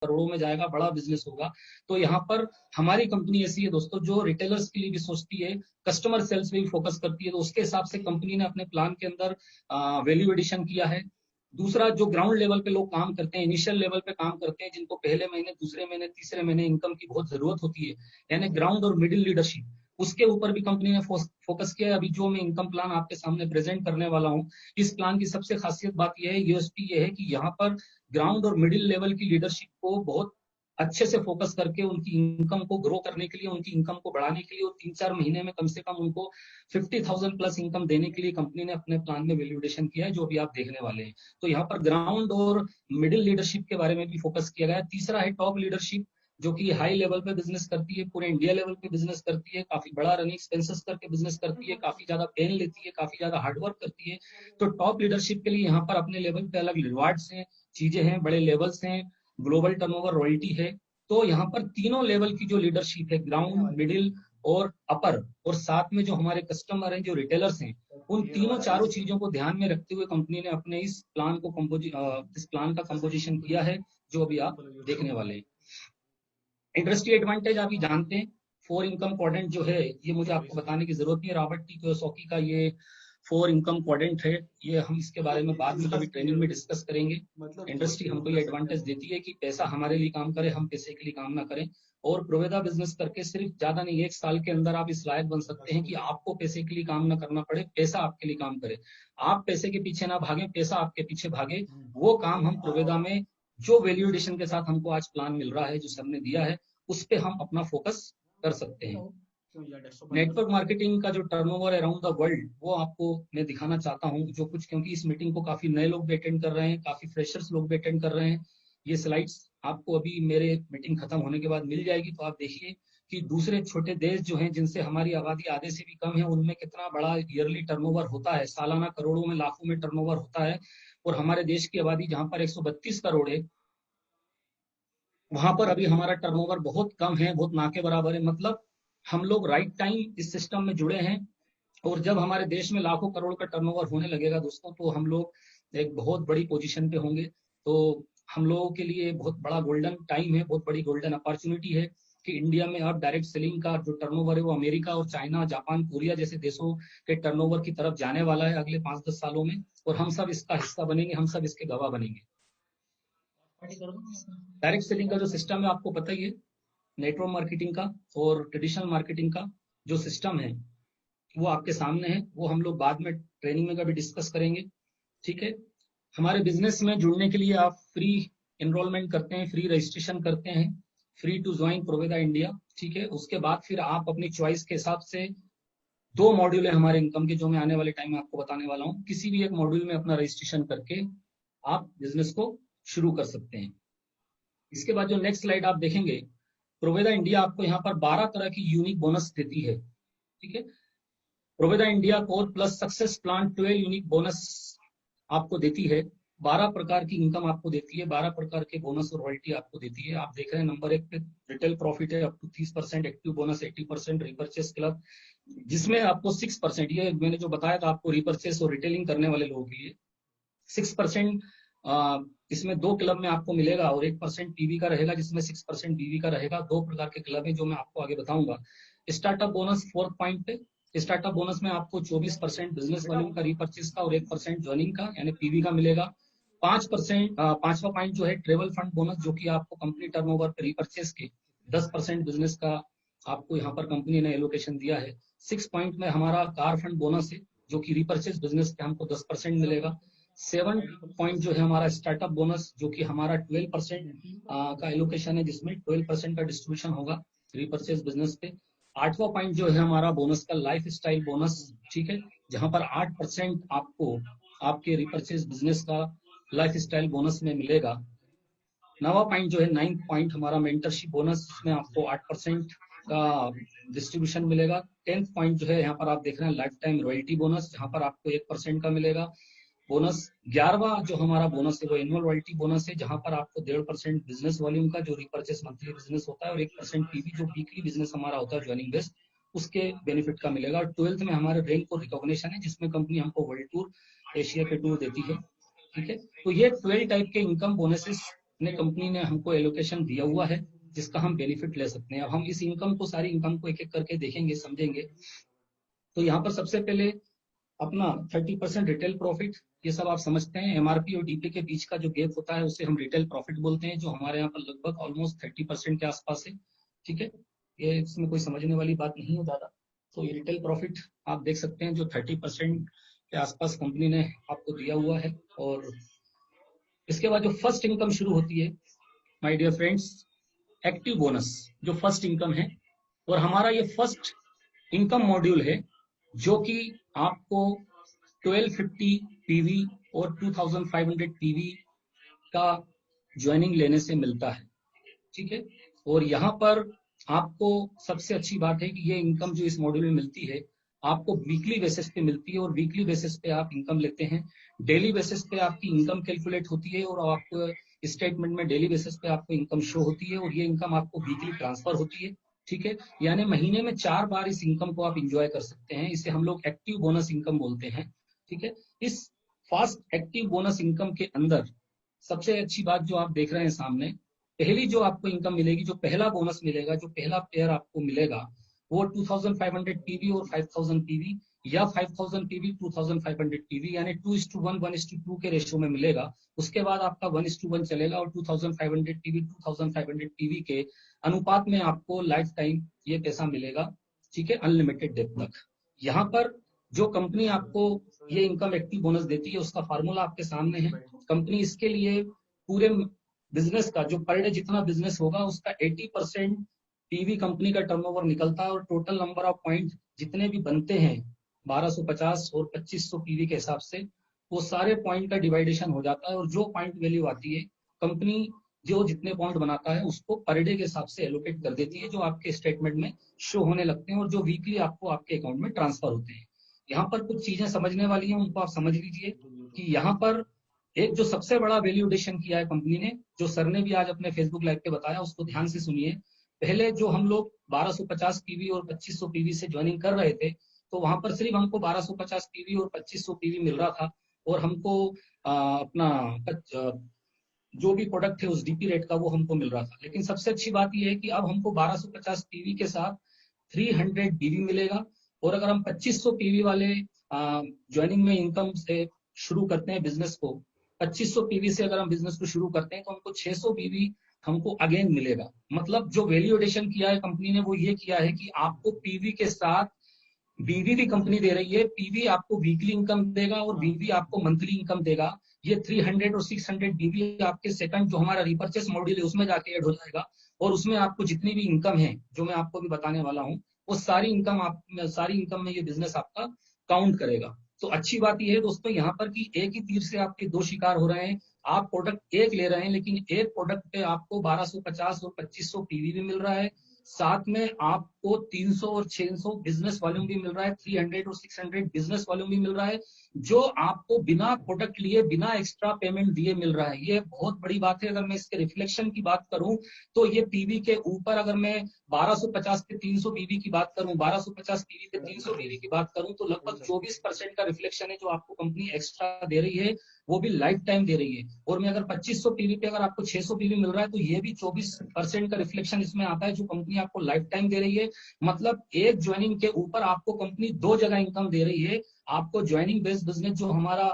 करोड़ों में जाएगा, बड़ा बिजनेस होगा। तो यहाँ पर हमारी कंपनी ऐसी है दोस्तों जो रिटेलर्स के लिए भी सोचती है, कस्टमर सेल्स पे भी फोकस करती है। तो उसके हिसाब से कंपनी ने अपने प्लान के अंदर वैल्यू एडिशन किया है। दूसरा, जो ग्राउंड लेवल पे लोग काम करते हैं, इनिशियल लेवल पे काम करते हैं, जिनको पहले महीने, दूसरे महीने, तीसरे महीने इनकम की बहुत जरूरत होती है, यानी ग्राउंड और मिडिल लीडरशिप, उसके ऊपर भी कंपनी ने फोकस किया है। अभी जो मैं इनकम प्लान आपके सामने प्रेजेंट करने वाला हूँ, इस प्लान की सबसे खासियत बात यह है, यूएसपी ये है कि यहाँ पर ग्राउंड और मिडिल लेवल की लीडरशिप को बहुत अच्छे से फोकस करके उनकी इनकम को ग्रो करने के लिए, उनकी इनकम को बढ़ाने के लिए, और 3-4 महीने में कम से कम उनको 50,000 प्लस इनकम देने के लिए कंपनी ने अपने प्लान में वैल्यूएशन किया है, जो अभी आप देखने वाले हैं। तो यहाँ पर ग्राउंड और मिडिल लीडरशिप के बारे में भी फोकस किया गया है। तीसरा है टॉप लीडरशिप, जो कि हाई लेवल पे बिजनेस करती है, पूरे इंडिया लेवल पे बिजनेस करती है, काफी बड़ा रनिंग एक्सपेंसेस करके बिजनेस करती है, काफी ज्यादा पेन लेती है, काफी ज्यादा हार्डवर्क करती है। तो टॉप लीडरशिप के लिए यहाँ पर अपने लेवल पे अलग रिवार्ड्स हैं, चीजें हैं, बड़े लेवल्स हैं, ग्लोबल टर्नओवर रॉयल्टी है। तो यहाँ पर तीनों लेवल की जो लीडरशिप है, ग्राउंड, मिडिल और अपर, और साथ में जो हमारे कस्टमर हैं, जो रिटेलर्स हैं, उन तीनों चारों चीजों को ध्यान में रखते हुए कंपनी ने अपने इस प्लान का कंपोजिशन किया है, जो अभी आप देखने वाले हैं। इंडस्ट्री एडवांटेज आप ही जानते हैं, 4 इनकम क्वाड्रेंट जो है, ये मुझे आपको बताने की जरूरत नहीं है। रॉबर्ट टी कियोसाकी का ये 4 इनकम क्वाड्रेंट है, ये हम इसके बारे में बाद में कभी ट्रेनिंग में डिस्कस करेंगे। इंडस्ट्री हमको ये एडवांटेज देती है कि पैसा हमारे लिए काम करे, हम पैसे के लिए काम ना करें। और प्रोवेदा बिजनेस करके सिर्फ ज्यादा नहीं, 1 साल के अंदर आप इस लायक बन सकते हैं कि आपको पैसे के लिए काम ना करना पड़े, पैसा आपके लिए काम करे। आप पैसे के पीछे ना भागे, पैसा आपके पीछे भागे। वो काम हम प्रोवेदा में, जो वैल्यू एडिशन के साथ हमको आज प्लान मिल रहा है, जो सर ने दिया है, उस पे हम अपना फोकस कर सकते हैं। नेटवर्क मार्केटिंग का जो टर्नओवर है अराउंड द वर्ल्ड, वो आपको मैं दिखाना चाहता हूँ, जो कुछ, क्योंकि इस मीटिंग को काफी नए लोग भी अटेंड कर रहे हैं, काफी फ्रेशर्स लोग भी अटेंड कर रहे हैं। ये स्लाइड्स आपको अभी मेरे मीटिंग खत्म होने के बाद मिल जाएगी, तो आप देखिए कि दूसरे छोटे देश जो हैं, जिनसे हमारी आबादी आधे से भी कम है, उनमें कितना बड़ा ईयरली टर्नओवर होता है, सालाना करोड़ों में, लाखों में टर्नओवर होता है। और हमारे देश की आबादी जहां पर 132 करोड़ है, वहां पर अभी हमारा टर्नओवर बहुत कम है, बहुत ना के बराबर है। मतलब हम लोग राइट टाइम इस सिस्टम में जुड़े हैं, और जब हमारे देश में लाखों करोड़ का टर्नओवर होने लगेगा दोस्तों, तो हम लोग एक बहुत बड़ी पोजीशन पे होंगे। तो हम लोगों के लिए बहुत बड़ा गोल्डन टाइम है, बहुत बड़ी गोल्डन अपॉर्चुनिटी है कि इंडिया में अब डायरेक्ट सेलिंग का जो टर्नओवर है, वो अमेरिका और चाइना, जापान, कोरिया जैसे देशों के टर्नओवर की तरफ जाने वाला है अगले 5-10 सालों में, और हम सब इसका हिस्सा बनेंगे, हम सब इसके गवाह बनेंगे। डायरेक्ट सेलिंग का जो सिस्टम है आपको पता ही है, नेटवर्क मार्केटिंग का और ट्रेडिशनल मार्केटिंग का जो सिस्टम है, वो आपके सामने है। वो हम लोग बाद में ट्रेनिंग में कभी डिस्कस करेंगे, ठीक है। हमारे बिजनेस में जुड़ने के लिए आप फ्री एनरोलमेंट करते हैं, फ्री रजिस्ट्रेशन करते हैं, फ्री टू ज्वाइन प्रोवेदा इंडिया, ठीक है। उसके बाद फिर आप अपनी चॉइस के हिसाब से, 2 मॉड्यूल है हमारे इनकम के, जो मैं आने वाले टाइम में आपको बताने वाला हूँ, किसी भी एक मॉड्यूल में अपना रजिस्ट्रेशन करके आप बिजनेस को शुरू कर सकते हैं। इसके बाद जो नेक्स्ट स्लाइड आप देखेंगे, प्रोवेदा इंडिया आपको यहाँ पर 12 तरह की यूनिक बोनस देती है, ठीक है। Proveda India core plus success plan 12 unique bonus आपको देती है, 12 प्रकार की इनकम आपको देती है, 12 प्रकार के बोनस और रॉयल्टी आपको देती है। आप देख रहे हैं नंबर 1 पे रिटेल प्रॉफिट है up to 30%, active bonus 80%, repurchase club जिसमें आपको 6%, ये मैंने जो बताया था आपको, रिपर्चेस और रिटेलिंग करने वाले लोगों के लिए 6% इसमें 2 क्लब में आपको मिलेगा, और 1% पीवी का रहेगा, जिसमें 6% बीवी का रहेगा। 2 प्रकार के क्लब है जो मैं आपको आगे बताऊंगा। स्टार्टअप बोनस 4th पॉइंट पे, स्टार्टअप बोनस में आपको 24% बिजनेस वॉल्यूम का, रिपर्चेस का, और 1% ज्वाइनिंग का यानी पीवी का मिलेगा। 5%, 5वां पॉइंट जो है ट्रेवल फंड बोनस, जो कि आपको कंपनी टर्नओवर पे रिपर्चेस के 10% बिजनेस का आपको यहाँ पर कंपनी ने एलोकेशन दिया है। 6 पॉइंट में हमारा कार फंड बोनस है, जो कि रिपर्चेस बिजनेस पे हमको 10% मिलेगा। 7 पॉइंट जो है हमारा स्टार्टअप बोनस, जो कि हमारा 12% का एलोकेशन है, जिसमें 12% का डिस्ट्रीब्यूशन होगा रिपर्चेस बिजनेस पे। 8वां पॉइंट जो है हमारा बोनस का लाइफ स्टाइल बोनस, ठीक है, जहां पर 8% आपको आपके रिपर्चेस बिजनेस का लाइफ स्टाइल बोनस में मिलेगा। 9वां पॉइंट जो है 9th पॉइंट हमारा मेंटरशिप बोनस, में आपको 8% का डिस्ट्रीब्यूशन मिलेगा। 10th पॉइंट जो है यहाँ पर आप देख रहे हैं लाइफ टाइम रॉयल्टी बोनस, जहां पर आपको 1% का मिलेगा बोनस। 11वां जो हमारा बोनस है वो एनुअल रॉयल्टी बोनस है, जहां पर आपको 1.5% बिजनेस वॉल्यूम का, जो रिपर्चेस मंथली बिजनेस होता है, और 1% पीवी जो वीकली बिजनेस हमारा होता है ज्वाइनिंग बेस्ड, उसके बेनिफिट का मिलेगा। और 12th में हमारे रैंक और रिकॉग्निशन है, जिसमें कंपनी हमको वर्ल्ड टूर, एशिया के टूर देती है, ठीक है। तो ये 12 टाइप के इनकम बोनसेस ने कंपनी ने हमको एलोकेशन दिया हुआ है जिसका हम बेनिफिट ले सकते हैं। अब हम इस इनकम को, सारी इनकम को एक एक करके देखेंगे, समझेंगे। तो यहाँ पर सबसे पहले अपना 30% रिटेल प्रॉफिट, ये सब आप समझते हैं। एमआरपी और डीपी के बीच का जो गैप होता है उसे हम रिटेल प्रॉफिट बोलते हैं, जो हमारे यहाँ पर लगभग ऑलमोस्ट 30% के आसपास है। ठीक है, ये इसमें कोई समझने वाली बात नहीं है ज्यादा। तो ये रिटेल प्रॉफिट आप देख सकते हैं जो 30% के आसपास कंपनी ने आपको दिया हुआ है। और इसके बाद जो फर्स्ट इनकम शुरू होती है my dear friends, active bonus, जो फर्स्ट इनकम है। और हमारा ये फर्स्ट इनकम मॉड्यूल है जो कि आपको 1250 पीवी और 2500 पीवी का ज्वाइनिंग लेने से मिलता है। ठीक है, और यहाँ पर आपको सबसे अच्छी बात है कि ये इनकम जो इस मॉड्यूल में मिलती है आपको वीकली बेसिस पे मिलती है, और वीकली बेसिस पे आप इनकम लेते हैं। डेली बेसिस पे आपकी इनकम कैलकुलेट होती है और आपको स्टेटमेंट में डेली बेसिस पे आपको इनकम शो होती है, और ये इनकम आपको वीकली ट्रांसफर होती है। ठीक है, यानी महीने में 4 बार इस इनकम को आप इंजॉय कर सकते हैं। इसे हम लोग एक्टिव बोनस इनकम बोलते हैं। ठीक है, इस फास्ट एक्टिव बोनस इनकम के अंदर सबसे अच्छी बात जो आप देख रहे हैं सामने, पहली जो आपको इनकम मिलेगी, जो पहला बोनस मिलेगा, जो पहला पेयर आपको मिलेगा, वो 2500 पीवी और 5000 पीवी, या 5000 पीवी 2500 पीवी, यानी 2:1 1:2 के रेशियो में मिलेगा। उसके बाद आपका 1:1 चलेगा और 2500 पीवी 2500 पीवी के अनुपात में आपको लाइफ टाइम ये पैसा मिलेगा। ठीक है, अनलिमिटेड डेट तक। यहाँ पर जो कंपनी आपको ये इनकम एक्टिव बोनस देती है उसका फार्मूला आपके सामने है। कंपनी इसके लिए पूरे बिजनेस का, जो पर डे जितना बिजनेस होगा उसका 80% पीवी कंपनी का टर्नओवर निकलता है, और टोटल नंबर ऑफ पॉइंट जितने भी बनते हैं 1250 और 2500 पीवी के हिसाब से, वो सारे पॉइंट का डिवाइडेशन हो जाता है, और जो पॉइंट वैल्यू आती है कंपनी जो जितने पॉइंट बनाता है उसको पर डे के हिसाब से एलोकेट कर देती है, जो आपके स्टेटमेंट में शो होने लगते हैं और जो वीकली आपको आपके अकाउंट में ट्रांसफर होते हैं। यहाँ पर कुछ चीजें समझने वाली हैं, उनको आप समझ लीजिए कि यहाँ पर एक जो सबसे बड़ा वैल्यू एडिशन किया है कंपनी ने, जो सर ने भी आज अपने फेसबुक लाइव पे बताया, उसको ध्यान से सुनिए। पहले जो हम लोग 1250 पीवी और 2500 पीवी से ज्वाइनिंग कर रहे थे, तो वहां पर सिर्फ हमको 1250 पीवी और 2500 पीवी मिल रहा था, और हमको अपना जो भी प्रोडक्ट है उस डीपी रेट का वो हमको मिल रहा था। लेकिन सबसे अच्छी बात यह है कि अब हमको 1250 पीवी के साथ 300 डीवी मिलेगा, और अगर हम 2500 पीवी वाले ज्वाइनिंग में इनकम से शुरू करते हैं बिजनेस को, 2500 पीवी से अगर हम बिजनेस को शुरू करते हैं तो हमको 600 पीवी हमको अगेन मिलेगा। मतलब जो वैल्यू एडिशन किया है कंपनी ने वो ये किया है कि आपको पीवी के साथ बीवी भी कंपनी दे रही है। पीवी आपको वीकली इनकम देगा और बीवी आपको मंथली इनकम देगा। ये 300 और 600 बीवी आपके सेकंड जो हमारा रिपर्चेस मॉड्यूल है उसमें जाके ऐड हो जाएगा, और उसमें आपको जितनी भी इनकम है जो मैं आपको भी बताने वाला हूँ, वो सारी इनकम में ये बिजनेस आपका काउंट करेगा। तो अच्छी बात यह है दोस्तों यहाँ पर कि एक ही तीर से आपके दो शिकार हो रहे हैं। आप प्रोडक्ट एक ले रहे हैं, लेकिन एक प्रोडक्ट पे आपको 1250 और 2500 पीवी भी मिल रहा है, साथ में आपको 300 और 600 बिजनेस वॉल्यूम भी मिल रहा है, 300 और 600 बिजनेस वॉल्यूम भी मिल रहा है, जो आपको बिना प्रोडक्ट लिए, बिना एक्स्ट्रा पेमेंट दिए मिल रहा है। ये बहुत बड़ी बात है। अगर मैं इसके रिफ्लेक्शन की बात करूं तो ये पीवी के ऊपर, अगर मैं 1250 पे 300 पीवी की बात करूं, 1250 पीवी पे 300 पीवी की बात करूं, तो लगभग 24% का रिफ्लेक्शन है जो आपको कंपनी एक्स्ट्रा दे रही है, वो भी लाइफ टाइम दे रही है। और मैं अगर 2500 पीवी पे अगर आपको 600 पीवी मिल रहा है तो ये भी 24% का रिफ्लेक्शन इसमें आता है, जो कंपनी आपको लाइफ टाइम दे रही है। मतलब एक ज्वाइनिंग के ऊपर आपको कंपनी दो जगह इनकम दे रही है। आपको ज्वाइनिंग बेस्ड बिजनेस जो हमारा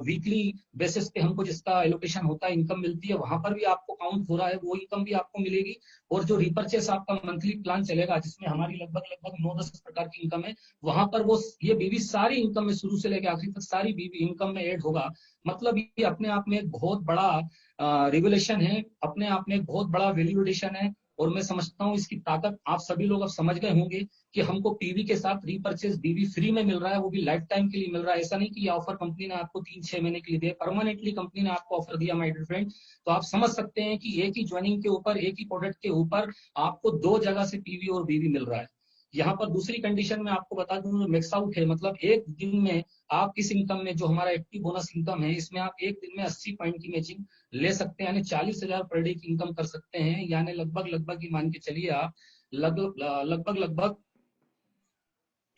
वीकली बेसिस पे हमको जिसका एलोकेशन होता है, इनकम मिलती है, वहां पर भी आपको काउंट हो रहा है, वो इनकम भी आपको मिलेगी। और जो रिपर्चेस आपका मंथली प्लान चलेगा जिसमें हमारी लगभग 9-10 प्रकार की इनकम है, वहां पर वो ये बीवी सारी इनकम में शुरू से लेकर आखिरी तक सारी बीवी इनकम में ऐड होगा। मतलब ये अपने आप में एक बहुत बड़ा रिवोल्यूशन है, अपने आप में एक बहुत बड़ा वैल्यू एडिशन है। और मैं समझता हूँ इसकी ताकत आप सभी लोग अब समझ गए होंगे कि हमको पीवी के साथ रीपरचेज बीवी फ्री में मिल रहा है, वो भी लाइफ टाइम के लिए मिल रहा है। ऐसा नहीं कि ये ऑफर कंपनी ने आपको 3-6 महीने के लिए दिया, परमानेंटली कंपनी ने आपको ऑफर दिया माय डियर फ्रेंड। तो आप समझ सकते हैं कि एक ही ज्वाइनिंग के ऊपर, एक ही प्रोडक्ट के ऊपर आपको दो जगह से पीवी और बीवी मिल रहा है। यहाँ पर दूसरी कंडीशन में आपको बता दूं, मैक्स आउट है, मतलब एक दिन में आप इस इनकम में, जो हमारा एक्टिव बोनस इनकम है, इसमें आप एक दिन में 80 पॉइंट की मैचिंग ले सकते हैं, यानी 40,000 पर डे की इनकम कर सकते हैं। यानी लगभग ही मान के चलिए आप लगभग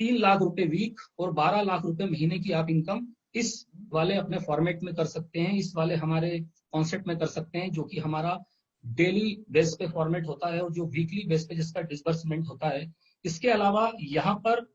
3 लाख रुपए वीक और 12 लाख रुपए महीने की आप इनकम इस वाले अपने फॉर्मेट में कर सकते हैं। इस वाले हमारे कॉन्सेप्ट में कर सकते हैं, जो कि हमारा डेली बेस पे फॉर्मेट होता है और जो वीकली बेस पे जिसका डिसबर्समेंट होता है। इसके अलावा यहाँ पर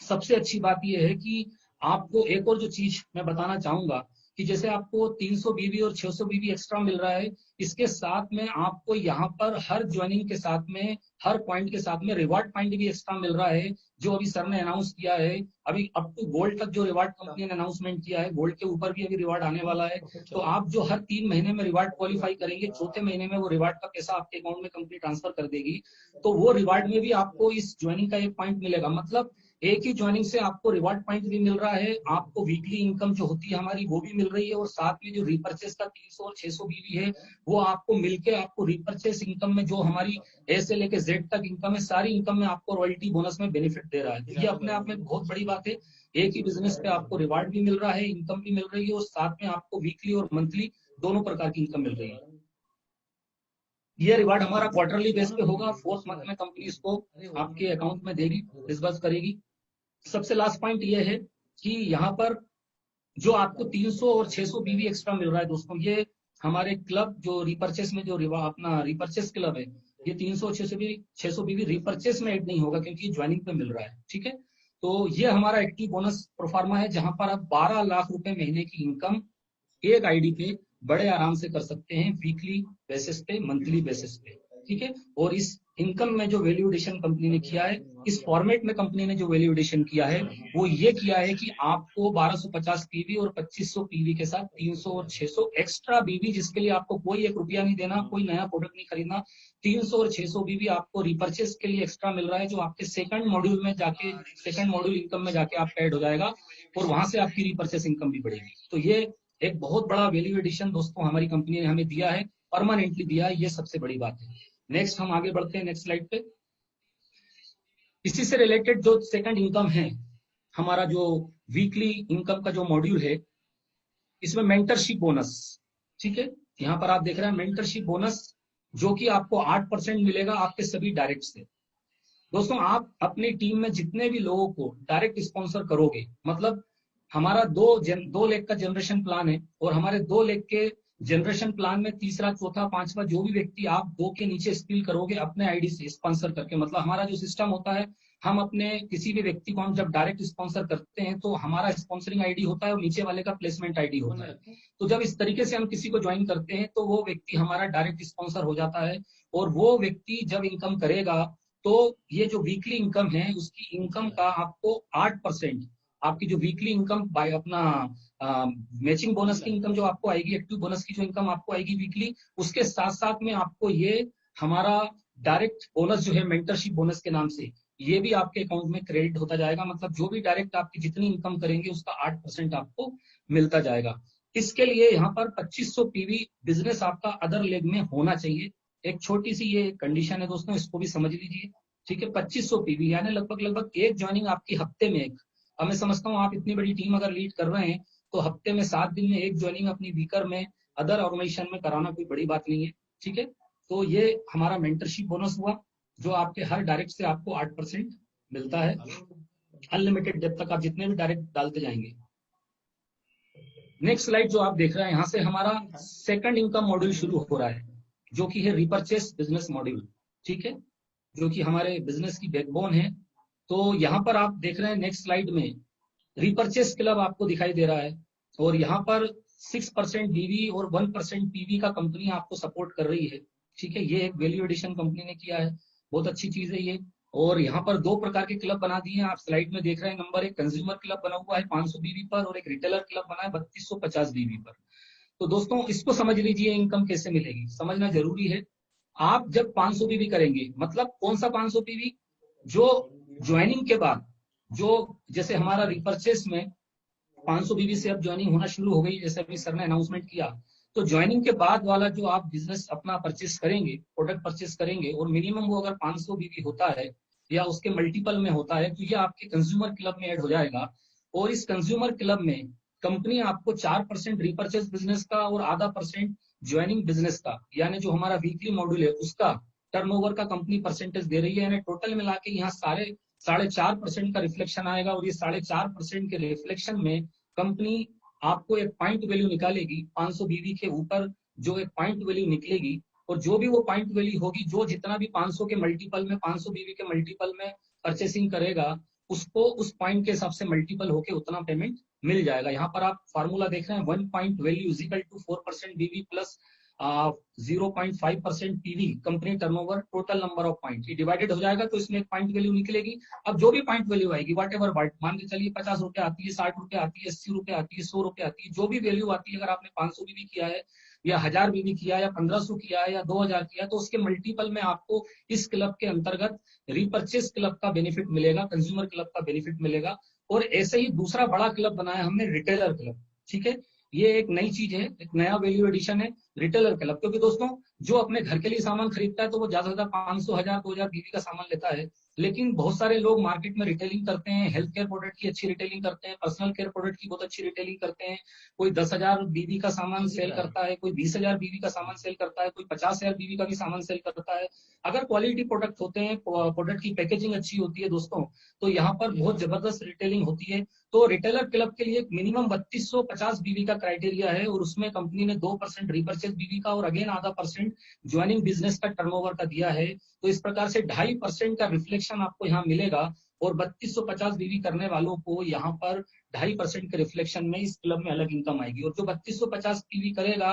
सबसे अच्छी बात यह है कि आपको एक और जो चीज मैं बताना चाहूंगा कि जैसे आपको 300 बीवी और 600 बीवी एक्स्ट्रा मिल रहा है, इसके साथ में आपको यहाँ पर हर ज्वाइनिंग के साथ में, हर पॉइंट के साथ में रिवार्ड पॉइंट भी एक्स्ट्रा मिल रहा है, जो अभी सर ने अनाउंस किया है। अभी अप टू गोल्ड तक जो रिवार्ड कंपनी ने अनाउंसमेंट किया है, गोल्ड के ऊपर भी अभी रिवार्ड आने वाला है। तो आप जो हर 3 महीने में रिवार्ड क्वालिफाई करेंगे, चौथे महीने में वो रिवार्ड का पैसा आपके अकाउंट में कंपनी ट्रांसफर कर देगी। तो वो रिवार्ड में भी आपको इस ज्वाइनिंग का एक पॉइंट मिलेगा। मतलब एक ही ज्वाइनिंग से आपको रिवार्ड पॉइंट भी मिल रहा है, आपको वीकली इनकम जो होती है हमारी वो भी मिल रही है, और साथ में जो रिपर्चेस का 300 और 600 बीवी है वो आपको मिलके आपको रिपर्चेस इनकम में जो हमारी ए से लेके जेड तक इनकम है, सारी इनकम में आपको रॉयल्टी बोनस में बेनिफिट दे रहा है। तो ये अपने आप में बहुत बड़ी बात है। एक ही बिजनेस पे आपको रिवार्ड भी मिल रहा है, इनकम भी मिल रही है, और साथ में आपको वीकली और मंथली दोनों प्रकार की इनकम मिल रही है। ये रिवार्ड हमारा क्वार्टरली बेस पे होगा। 4th मंथ में कंपनी इसको आपके अकाउंट में देगी, डिस्बर्स करेगी। सबसे लास्ट पॉइंट ये है कि यहाँ पर जो आपको 300 और 600 बीवी एक्स्ट्रा मिल रहा है दोस्तों, ये हमारे क्लब जो रिपर्चेस में जो अपना रिपर्चेस क्लब है, ये 300 और 600 बीवी रिपर्चेस में ऐड नहीं होगा क्योंकि ज्वाइनिंग पे मिल रहा है। ठीक है, तो ये हमारा एक्टिव बोनस प्रोफार्मा है, जहां पर आप 12 लाख रुपए महीने की इनकम एक आईडी पे बड़े आराम से कर सकते हैं, वीकली बेसिस पे, मंथली बेसिस पे। ठीक है, और इस इनकम में जो वैल्यू एडिशन कंपनी ने किया है, इस फॉर्मेट में कंपनी ने जो वैल्यू एडिशन किया है वो ये किया है कि आपको 1250 पीवी और 2500 पीवी के साथ 300 और 600 एक्स्ट्रा बीवी, जिसके लिए आपको कोई 1 रुपया नहीं देना, कोई नया प्रोडक्ट नहीं खरीदना। 300 और 600 बीवी आपको रिपर्चेस के लिए एक्स्ट्रा मिल रहा है, जो आपके सेकंड मॉड्यूल में जाके, सेकंड मॉड्यूल इनकम में जाके आपका ऐड हो जाएगा, और वहां से आपकी रिपर्चेस इनकम भी बढ़ेगी। तो ये एक बहुत बड़ा वैल्यू एडिशन दोस्तों हमारी कंपनी ने हमें दिया है, परमानेंटली दिया है, ये सबसे बड़ी बात है। नेक्स्ट हम आगे बढ़ते हैं, नेक्स्ट स्लाइड पे। इसी से रिलेटेड जो सेकंड इनकम है, हमारा जो वीकली इनकम का जो मॉड्यूल है, इसमें मेंटरशिप बोनस। ठीक है, यहाँ पर आप देख रहे हैं मेंटरशिप बोनस, जो कि आपको 8% मिलेगा आपके सभी डायरेक्ट से। दोस्तों आप अपनी टीम में जितने भी लोगों को डायरेक्ट स्पॉन्सर करोगे, मतलब हमारा 2 लेग का जनरेशन प्लान है, और हमारे 2 लेग के जनरेशन प्लान में तीसरा, चौथा, पांचवा जो भी व्यक्ति आप 2 के नीचे स्किल करोगे अपने आईडी से स्पॉन्सर करके, मतलब हमारा जो सिस्टम होता है, हम अपने किसी भी व्यक्ति को हम जब डायरेक्ट स्पॉन्सर करते हैं तो हमारा स्पॉन्सरिंग आईडी होता है और नीचे वाले का प्लेसमेंट आईडी होता है। तो जब इस तरीके से हम किसी को ज्वाइन करते हैं तो वो व्यक्ति हमारा डायरेक्ट स्पॉन्सर हो जाता है, और वो व्यक्ति जब इनकम करेगा तो ये जो वीकली इनकम है उसकी इनकम का आपको 8%, आपकी जो वीकली इनकम बाय अपना मैचिंग बोनस की इनकम जो आपको आएगी, एक्टिव बोनस की जो इनकम आपको आएगी वीकली, उसके साथ साथ में आपको ये हमारा डायरेक्ट बोनस जो है मेंटरशिप बोनस के नाम से, ये भी आपके अकाउंट में क्रेडिट होता जाएगा। मतलब जो भी डायरेक्ट आपकी जितनी इनकम करेंगे उसका 8% आपको मिलता जाएगा। इसके लिए यहाँ पर 2500 पीवी बिजनेस आपका अदर लेग में होना चाहिए। एक छोटी सी ये कंडीशन है दोस्तों, इसको भी समझ लीजिए। ठीक है, 2500 पीवी यानी लगभग एक ज्वाइनिंग आपकी हफ्ते में एक। अब मैं समझता हूँ आप इतनी बड़ी टीम अगर लीड कर रहे हैं तो हफ्ते में 7 दिन में एक ज्वाइनिंग अपनी वीकर में, अदर ऑर्गेनाइजेशन में कराना कोई बड़ी बात नहीं है। ठीक है, तो ये हमारा मेंटरशिप बोनस हुआ, जो आपके हर डायरेक्ट से आपको 8% मिलता है, अनलिमिटेड जब तक आप जितने भी डायरेक्ट डालते जाएंगे। नेक्स्ट स्लाइड जो आप देख रहे हैं, यहाँ से हमारा सेकंड इनकम मॉड्यूल शुरू हो रहा है, जो कि है रिपर्चेस बिजनेस मॉड्यूल। ठीक है, जो कि हमारे बिजनेस की बैकबोन है। तो यहाँ पर आप देख रहे हैं नेक्स्ट स्लाइड में रिपर्चेस क्लब आपको दिखाई दे रहा है, और यहाँ पर 6% बीवी और 1% पीवी का कंपनी आपको सपोर्ट कर रही है। ठीक है, ये एक वैल्यू एडिशन कंपनी ने किया है, बहुत अच्छी चीज है ये। और यहाँ पर 2 प्रकार के क्लब बना दिए हैं, आप स्लाइड में देख रहे हैं। नंबर 1 कंज्यूमर क्लब बना हुआ है 500 बीवी पर, और एक रिटेलर क्लब बना है 3250 बीवी पर। तो दोस्तों इसको समझ लीजिए, इनकम कैसे मिलेगी समझना जरूरी है। आप जब 500 बीवी करेंगे, मतलब कौन सा 500 बीवी, जो ज्वाइनिंग के बाद, जो जैसे हमारा रिपर्चेस में 500 बीवी से अब ज्वाइनिंग होना शुरू हो गई, जैसे अभी सर ने अनाउंसमेंट किया, तो ज्वाइनिंग के बाद वाला जो आप बिजनेस अपना परचेस करेंगे, प्रोडक्ट परचेस करेंगे, और मिनिमम वो अगर 500 बीवी होता है या उसके मल्टीपल में होता है, तो ये आपके कंज्यूमर क्लब में ऐड हो जाएगा। और इस कंज्यूमर क्लब में कंपनी आपको 4% रिपर्चेस बिजनेस का और आधा % ज्वाइनिंग बिजनेस का, यानी जो हमारा वीकली मॉड्यूल है उसका टर्नओवर का कंपनी परसेंटेज दे रही है। यानी टोटल मिला के यहाँ 4.5% का रिफ्लेक्शन आएगा, और ये 4.5% के रिफ्लेक्शन में कंपनी आपको एक पॉइंट वैल्यू निकालेगी 500 बीवी के ऊपर, जो एक पॉइंट वैल्यू निकलेगी, और जो भी वो पॉइंट वैल्यू होगी, जो जितना भी 500 के मल्टीपल में, 500 बीवी के मल्टीपल में परचेसिंग करेगा, उसको उस पॉइंट के हिसाब से मल्टीपल होके उतना पेमेंट मिल जाएगा। यहाँ पर आप फार्मूला देख रहे हैं, 1 point value is equal to 4% BV plus 0.5% PV company turnover total number of point, ये डिवाइडेड हो जाएगा तो इसमें एक पॉइंट वैल्यू निकलेगी। अब जो भी पॉइंट वैल्यू आएगी, वट एवर मान के चलिए 50 रुपए आती है, 60 रुपए आती है, 80 रुपए आती है, 100 रुपए आती है, जो भी वैल्यू आती है, अगर आपने 500 बीवी किया है या 1000 बीवी किया या 1500 किया है या 2000 किया, तो उसके मल्टीपल में आपको इस क्लब के अंतर्गत रीपर्चेस क्लब का बेनिफिट मिलेगा, कंज्यूमर क्लब का बेनिफिट मिलेगा। और ऐसे ही दूसरा बड़ा क्लब बनाया हमने, रिटेलर क्लब। ठीक है, ये एक नई चीज है, एक नया वैल्यू एडिशन है, रिटेलर क्लब। क्योंकि दोस्तों, जो अपने घर के लिए सामान खरीदता है तो वो ज्यादा से ज्यादा 500, 1000, 2000 बीवी का सामान लेता है, लेकिन बहुत सारे लोग मार्केट में रिटेलिंग करते हैं, हेल्थ केयर प्रोडक्ट की अच्छी रिटेलिंग करते हैं, पर्सनल केयर प्रोडक्ट की बहुत अच्छी रिटेलिंग करते हैं। कोई 10,000 बीवी का सामान सेल करता है, कोई 20,000 बीवी का सामान सेल करता है, कोई 50,000 बीवी का भी सामान सेल करता है। अगर क्वालिटी प्रोडक्ट होते हैं, प्रोडक्ट की पैकेजिंग अच्छी होती है दोस्तों, तो यहाँ पर बहुत जबरदस्त रिटेलिंग होती है। तो रिटेलर क्लब के लिए मिनिमम 3250 बीवी का क्राइटेरिया है, और उसमें कंपनी ने 2% रीपर्चेज बीवी का और अगेन आधा परसेंट ज्वाइनिंग बिजनेस का टर्नओवर का दिया है। तो इस प्रकार से 2.5% का रिफ्लेक्शन आपको यहाँ मिलेगा, और 3250 बीवी करने वालों को यहाँ पर 2.5% के रिफ्लेक्शन में इस क्लब में अलग इनकम आएगी। और जो 3250 बीवी करेगा,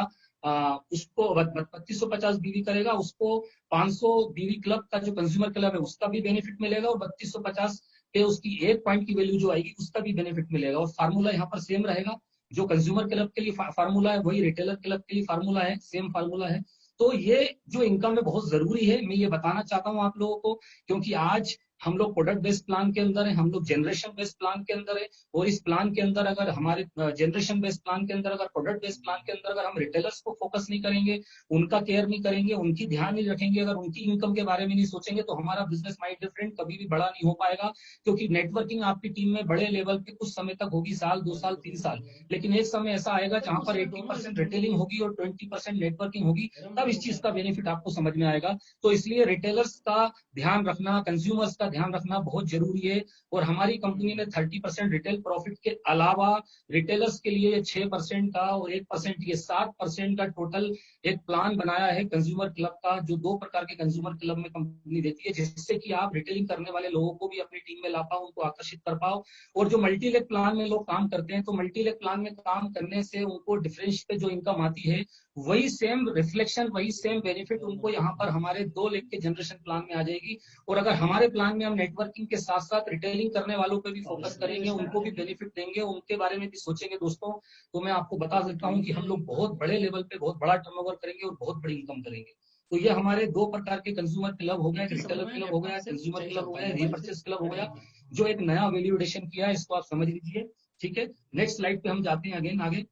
उसको 3250 बीवी करेगा, उसको 500 बीवी क्लब का जो कंज्यूमर क्लब है उसका भी बेनिफिट मिलेगा, और 3250 पे उसकी एक पॉइंट की वैल्यू जो आएगी उसका भी बेनिफिट मिलेगा। और फार्मूला यहाँ पर सेम रहेगा, जो कंज्यूमर क्लब के लिए फार्मूला है वही रिटेलर क्लब के लिए फार्मूला है, सेम फार्मूला है। तो ये जो इनकम है बहुत जरूरी है, मैं ये बताना चाहता हूँ आप लोगों को, क्योंकि आज हम लोग प्रोडक्ट बेस्ड प्लान के अंदर है, हम लोग जनरेशन बेस्ड प्लान के अंदर है, और इस प्लान के अंदर अगर हमारे जनरेशन बेस्ड प्लान के अंदर, अगर प्रोडक्ट बेस्ड प्लान के अंदर अगर हम रिटेलर्स को फोकस नहीं करेंगे, उनका केयर नहीं करेंगे, उनकी ध्यान नहीं रखेंगे, अगर उनकी इनकम के बारे में नहीं सोचेंगे, तो हमारा बिजनेस माइंड डिफरेंट कभी भी बड़ा नहीं हो पाएगा। क्योंकि नेटवर्किंग आपकी टीम में बड़े लेवल पे कुछ समय तक होगी, साल, 2 साल, 3 साल, लेकिन एक समय ऐसा आएगा जहां पर 80% रिटेलिंग होगी और 20% नेटवर्किंग होगी, तब इस चीज का बेनिफिट आपको समझ में आएगा। तो इसलिए रिटेलर्स का ध्यान रखना, कंज्यूमर्स का ध्यान रखना बहुत जरूरी है। और हमारी कंपनी ने 30% रिटेल प्रॉफिट के अलावा रिटेलर्स के लिए 6% का और 1%, ये 7% का टोटल एक प्लान बनाया है कंज्यूमर क्लब का, जो 2 प्रकार के कंज्यूमर क्लब में कंपनी देती है, जिससे कि आप रिटेलिंग करने वाले लोगों को भी अपनी टीम में ला पाओ, उनको आकर्षित कर पाओ। और जो मल्टी लेग प्लान में लोग काम करते हैं, तो मल्टी लेग प्लान में काम करने से उनको डिफरेंस पे जो इनकम आती है, वही सेम रिफ्लेक्शन, वही सेम बेनिफिट उनको यहाँ पर हमारे 2 लेग के जनरेशन प्लान में आ जाएगी। और अगर हमारे प्लान में हम नेटवर्किंग के साथ साथ रिटेलिंग करने वालों पे भी फोकस करेंगे, उनको भी बेनिफिट देंगे, उनके बारे में भी सोचेंगे दोस्तों, तो मैं आपको बता सकता हूँ कि हम लोग बहुत बड़े लेवल पे बहुत बड़ा टर्नओवर करेंगे और बहुत बड़ी इनकम करेंगे। तो ये हमारे 2 प्रकार के कंज्यूमर क्लब हो गए, रिटेलर क्लब हो गया, कंज्यूमर क्लब हो गया, रीपर्चेस क्लब हो गया, जो एक नया वैल्यू एडिशन किया है, इसको आप समझ लीजिए। ठीक है, नेक्स्ट स्लाइड पे हम जाते हैं अगेन आगे।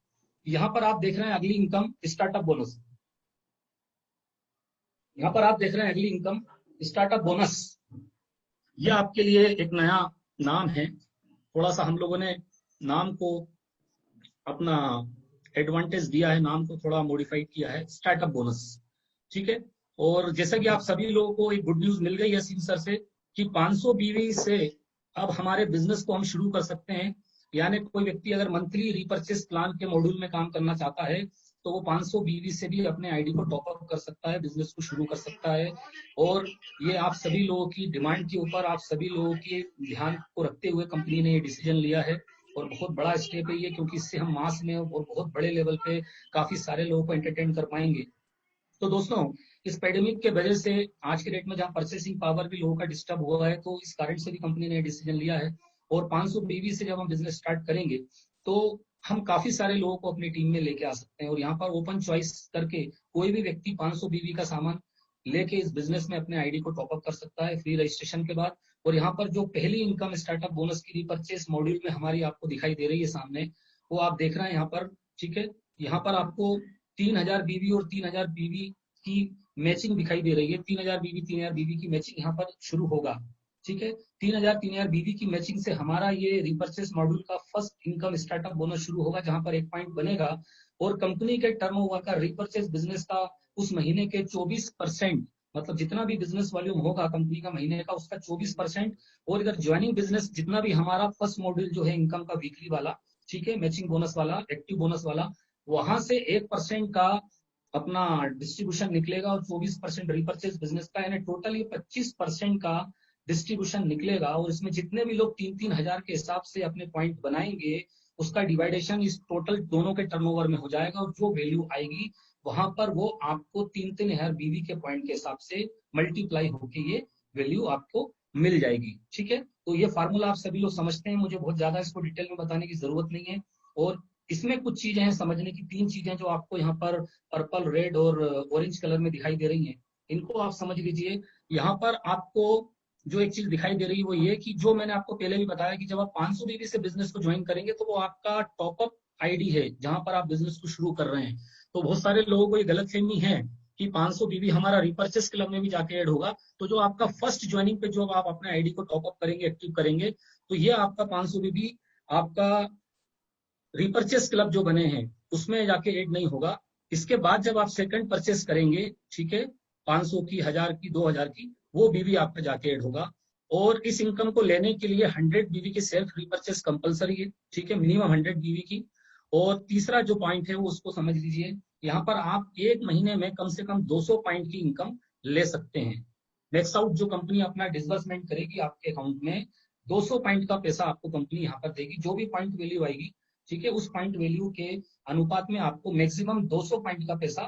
यहाँ पर आप देख रहे हैं अगली इनकम, स्टार्टअप बोनस। यहाँ पर आप देख रहे हैं अगली इनकम, स्टार्टअप बोनस। ये आपके लिए एक नया नाम है, थोड़ा सा हम लोगों ने नाम को अपना एडवांटेज दिया है, नाम को थोड़ा मॉडिफाइड किया है, स्टार्टअप बोनस। ठीक है, और जैसा कि आप सभी लोगों को एक गुड न्यूज मिल गई है सीन सर से कि 500 बीवी से अब हमारे बिजनेस को हम शुरू कर सकते हैं। यानी कोई व्यक्ति अगर मंथली रिपर्चेस प्लान के मॉड्यूल में काम करना चाहता है, तो वो 500 बीवी से भी अपने आईडी को टॉप अप कर सकता है, बिजनेस को शुरू कर सकता है। और ये आप सभी लोगों की डिमांड के ऊपर, आप सभी लोगों के ध्यान को रखते हुए कंपनी ने ये डिसीजन लिया है, और बहुत बड़ा स्टेप है ये, क्योंकि इससे हम मास में और बहुत बड़े लेवल पे काफी सारे लोगों को एंटरटेन कर पाएंगे। तो दोस्तों, इस पेंडेमिक के वजह से आज के डेट में जहाँ परचेसिंग पावर भी लोगों का डिस्टर्ब हुआ है, तो इस कारण से भी कंपनी ने डिसीजन लिया है। और 500 बीवी से जब हम बिजनेस स्टार्ट करेंगे, तो हम काफी सारे लोगों को अपनी टीम में लेके आ सकते हैं। और यहाँ पर ओपन चॉइस करके कोई भी व्यक्ति 500 बीवी का सामान लेके इस बिजनेस में अपने आईडी को टॉप अप कर सकता है फ्री रजिस्ट्रेशन के बाद। और यहाँ पर जो पहली इनकम स्टार्टअप बोनस की रिपर्चेस मॉड्यूल में हमारी आपको दिखाई दे रही है सामने, वो आप देख रहे हैं यहाँ पर। ठीक है, यहाँ पर आपको 3000 बीवी और 3000 बीवी की मैचिंग दिखाई दे रही है। 3000 बीवी 3000 बीवी की मैचिंग यहाँ पर शुरू होगा। ठीक है, 3000 बीवी की मैचिंग से हमारा ये रिपर्चेस मॉड्यूल का फर्स्ट इनकम स्टार्टअप बोनस शुरू होगा, जहां पर एक पॉइंट बनेगा। और कंपनी के टर्नओवर का, रिपर्चेस बिजनेस का उस महीने के 24%, मतलब जितना भी बिजनेस वॉल्यूम होगा कंपनी का महीने का, उसका 24%। और इधर ज्वाइनिंग बिजनेस जितना भी हमारा फर्स्ट मॉड्यूल जो है इनकम का वीकली वाला, ठीक है, मैचिंग बोनस वाला, एक्टिव बोनस वाला, वहां से 1% का अपना डिस्ट्रीब्यूशन निकलेगा और 24% रिपर्चेज बिजनेस का, यानी टोटल ये 25% का डिस्ट्रीब्यूशन निकलेगा। और इसमें जितने भी लोग 3-3 हजार के हिसाब से अपने पॉइंट बनाएंगे, उसका डिवाइडेशन इस टोटल दोनों के टर्नओवर में हो जाएगा, और जो वैल्यू आएगी वहां पर वो आपको 3-3 हजार बीवी के पॉइंट के हिसाब से मल्टीप्लाई होके ये वैल्यू आपको मिल जाएगी। ठीक है, तो ये फार्मूला आप सभी लोग समझते हैं, मुझे बहुत ज्यादा इसको डिटेल में बताने की जरूरत नहीं है। और इसमें कुछ चीजें हैं समझने की, 3 चीजें जो आपको यहाँ पर पर्पल, रेड और ऑरेंज कलर में दिखाई दे रही हैं, इनको आप समझ लीजिए। यहाँ पर आपको जो एक चीज दिखाई दे रही है वो ये कि जो मैंने आपको पहले भी बताया कि जब आप 500 बीबी से बिजनेस को ज्वाइन करेंगे तो वो आपका टॉपअप आईडी है जहां पर आप बिजनेस को शुरू कर रहे हैं। तो बहुत सारे लोगों को ये गलतफहमी है कि 500 बीबी हमारा रिपर्चेस क्लब में भी जाके ऐड होगा। तो जो आपका फर्स्ट ज्वाइनिंग पे जो आप अपने आईडी को टॉपअप करेंगे, एक्टिव करेंगे, तो ये आपका 500 बीबी आपका रिपर्चेस क्लब जो बने हैं उसमें जाके ऐड नहीं होगा। इसके बाद जब आप सेकंड परचेस करेंगे, ठीक है, 500 की, 1000 की, 2000 की, वो बीवी आपका जाके ऐड होगा। और इस इनकम को लेने के लिए 100 बीवी की सेल्फ रिपर्चेस कंपलसरी है, ठीक है, मिनिमम 100 बीवी की। और तीसरा जो पॉइंट है वो उसको समझ लीजिए, यहाँ पर आप एक महीने में कम से कम 200 पॉइंट की इनकम ले सकते हैं। मैक्स आउट जो कंपनी अपना डिसबर्समेंट करेगी आपके अकाउंट में, 200 पॉइंट का पैसा आपको कंपनी यहाँ पर देगी। जो भी पॉइंट वैल्यू आएगी, ठीक है, उस पॉइंट वैल्यू के अनुपात में आपको मैक्सिमम 200 पॉइंट का पैसा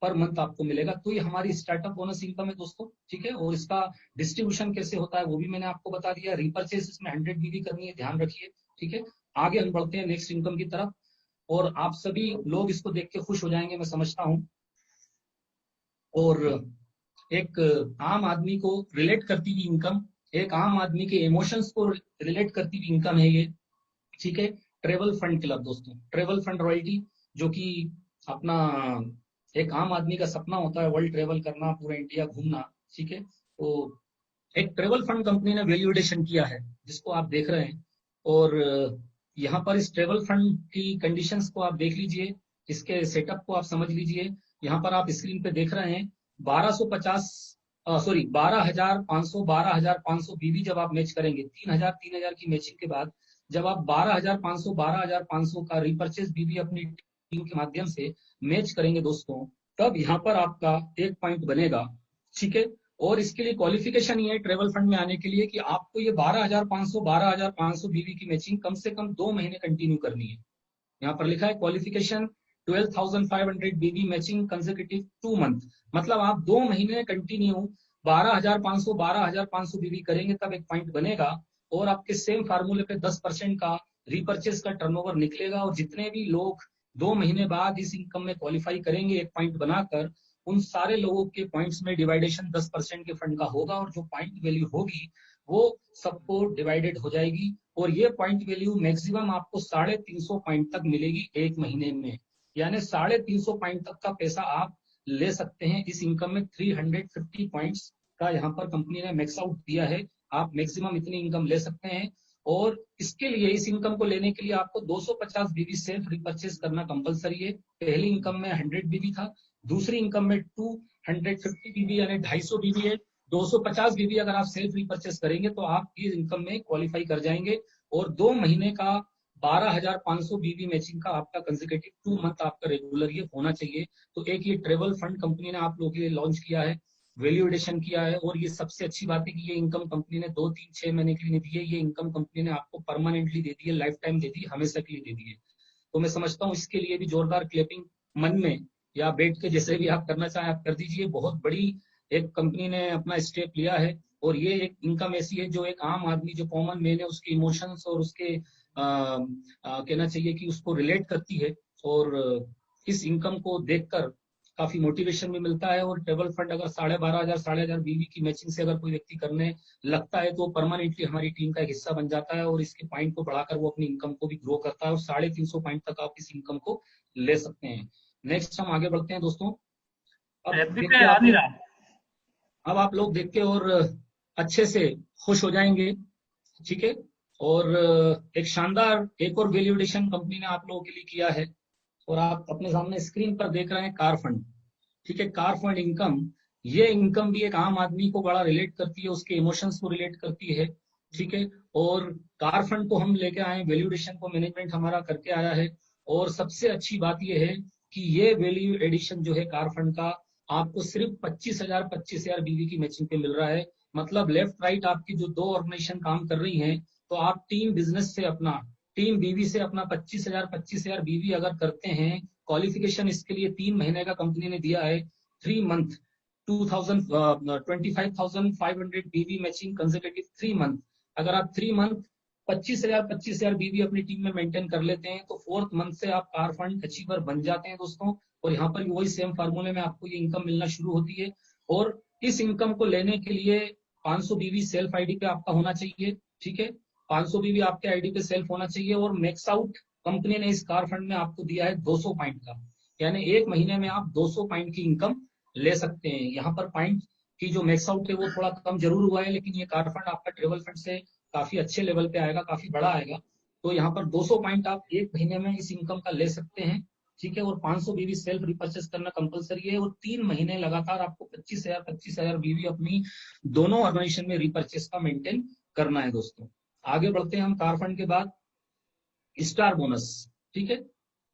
पर मंथ आपको मिलेगा। तो ये हमारी स्टार्टअप बोनस इनकम है दोस्तों, ठीक है। और इसका डिस्ट्रीब्यूशन कैसे होता है वो भी मैंने आपको बता दिया। रिपर्चेस इसमें 100 बीवी करनी है, ध्यान रखिए, ठीक है। आगे हम बढ़ते हैं नेक्स्ट इनकम की तरफ, और आप सभी लोग इसको देख के खुश हो जाएंगे, मैं समझता हूँ। और एक आम आदमी को रिलेट करती हुई इनकम, एक आम आदमी के इमोशंस को रिलेट करती हुई इनकम है ये, ठीक है। ट्रेवल फंड क्लब दोस्तों, ट्रेवल फंड रॉयल्टी, जो कि अपना एक आम आदमी का सपना होता है, वर्ल्ड ट्रेवल करना, पूरा इंडिया घूमना, ठीक है। तो एक ट्रेवल फंड कंपनी ने वैल्यूएशन किया है जिसको आप देख रहे हैं। और यहाँ पर इस ट्रेवल फंड की कंडीशंस को आप देख लीजिए, इसके सेटअप को आप समझ लीजिए। यहाँ पर आप स्क्रीन पे देख रहे हैं 12,500 बीवी जब आप मैच करेंगे, 3,000 की मैचिंग के बाद जब आप 12,500 का रिपर्चेस बीवी अपनी टीम के माध्यम से मैच करेंगे दोस्तों, तब यहाँ पर आपका एक पॉइंट बनेगा, ठीक है। और इसके लिए क्वालिफिकेशन ये है ट्रेवल फंड में आने के लिए कि आपको ये 12,500 बीवी की मैचिंग कम से कम 2 महीने कंटिन्यू करनी है। यहाँ पर लिखा है क्वालिफिकेशन 12,500 बीवी मैचिंग कंसेक्यूटिव 2 मंथ, मतलब आप 2 महीने कंटिन्यू 12,500 बीवी करेंगे तब एक पॉइंट बनेगा। और आपके सेम फार्मूले पे 10% का रिपर्चेस का टर्नओवर निकलेगा। और जितने भी लोग 2 महीने बाद इस इनकम में क्वालिफाई करेंगे एक पॉइंट बनाकर, उन सारे लोगों के पॉइंट्स में डिवाइडेशन 10% के फंड का होगा, और जो पॉइंट वैल्यू होगी वो सबको डिवाइडेड हो जाएगी। और ये पॉइंट वैल्यू मैक्सिमम आपको 350 पॉइंट तक मिलेगी एक महीने में, यानी 350 पॉइंट तक का पैसा आप ले सकते हैं इस इनकम में। 350 पॉइंट्स का यहाँ पर कंपनी ने मैक्स आउट दिया है, आप मैक्सिमम इतनी इनकम ले सकते हैं। और इसके लिए, इस इनकम को लेने के लिए आपको 250 बीवी सेल्फ रिपर्चेस करना कंपलसरी है। पहली इनकम में 100 बीवी था, दूसरी इनकम में 250 बीवी यानी 250 बीवी है। 250 बीवी अगर आप सेल्फ रिपर्चेस करेंगे तो आप इस इनकम में क्वालिफाई कर जाएंगे। और 2 महीने का 12,500 बीवी मैचिंग का आपका कंसेक्यूटिव 2 मंथ आपका रेगुलर ये होना चाहिए। तो एक ये ट्रेवल फंड कंपनी ने आप लोगों के लिए लॉन्च किया है, वैल्यू एडिशन किया है। और ये सबसे अच्छी बात है कि ये इनकम कंपनी ने 2, 3, 6 महीने के लिए दी है, ये इनकम कंपनी ने आपको परमानेंटली दे दी है, लाइफ टाइम दे दी है, हमेशा के लिए दे दी है। तो मैं समझता हूँ इसके लिए भी जोरदार क्लैपिंग मन में या बैठ के जैसे भी आप करना चाहें आप कर दीजिए। बहुत बड़ी एक कंपनी ने अपना स्टेप लिया है, और ये एक इनकम ऐसी है जो एक आम आदमी, जो कॉमन मैन है, उसके इमोशंस और उसके कहना चाहिए कि उसको रिलेट करती है। और इस इनकम को देखकर काफी मोटिवेशन भी मिलता है। और ट्रेवल फंड अगर 12,500 बीवी की मैचिंग से अगर कोई व्यक्ति करने लगता है तो परमानेंटली हमारी टीम का एक हिस्सा बन जाता है, और इसके पॉइंट को बढ़ाकर वो अपनी इनकम को भी ग्रो करता है, और 350 पॉइंट तक आप इस इनकम को ले सकते हैं। नेक्स्ट हम आगे बढ़ते हैं दोस्तों। अब देख के आप लोग, अब आप लोग देख के और अच्छे से खुश हो जाएंगे, ठीक है। और एक शानदार एक और वैल्यू एडिशन कंपनी ने आप लोगों के लिए किया है, और आप अपने सामने स्क्रीन पर देख रहे हैं कार फंड, ठीक है। कार फंड इनकम, ये इनकम भी एक आम आदमी को बड़ा रिलेट करती है, उसके इमोशंस को रिलेट करती है। ठीक है। और कार फंड को हम लेके आए, वैल्यूएशन को मैनेजमेंट हमारा करके आया है। और सबसे अच्छी बात यह है कि ये वैल्यू एडिशन जो है कार फंड का, आपको सिर्फ 25,000 बीवी की मैचिंग पे मिल रहा है। मतलब लेफ्ट राइट आपकी जो दो ऑर्गेनाइजेशन काम कर रही हैं, तो आप टीम बिजनेस से अपना, टीम बीवी से अपना 25,000 बीवी अगर करते हैं, क्वालिफिकेशन इसके लिए 3 महीने का कंपनी ने दिया है, 3 मंथ, 25,500 बीवी मैचिंग कंसेक्यूटिव 3 मंथ। अगर आप 3 मंथ 25,000 बीवी अपनी टीम में मेंटेन कर लेते हैं, तो 4th मंथ से आप कार फंड अचीवर बन जाते हैं दोस्तों। और यहाँ पर भी वही सेम फार्मूले में आपको ये इनकम मिलना शुरू होती है। और इस इनकम को लेने के लिए 500 बीवी सेल्फ आईडी पे आपका होना चाहिए। ठीक है, 500 बीवी आपके आईडी पे सेल्फ होना चाहिए। और मैक्स आउट कंपनी ने इस कार फंड में आपको दिया है 200 पॉइंट का, यानी एक महीने में आप 200 पॉइंट की इनकम ले सकते हैं। यहाँ पर पॉइंट की जो मैक्स आउट है वो थोड़ा कम जरूर हुआ है, लेकिन ये कार फंड आपका ट्रेवल फंड से काफी अच्छे लेवल पे आएगा, काफी बड़ा आएगा। तो यहाँ पर 200 पॉइंट आप एक महीने में इस इनकम का ले सकते हैं। ठीक है, और 500 बीवी सेल्फ रिपर्चेस करना कंपलसरी है। और 3 महीने लगातार आपको 25,000 बीवी अपनी दोनों ऑर्गेनाइजेशन में रिपर्चेस का मेंटेन करना है दोस्तों। आगे बढ़ते हैं हम कार फंड के बाद स्टार बोनस। ठीक है,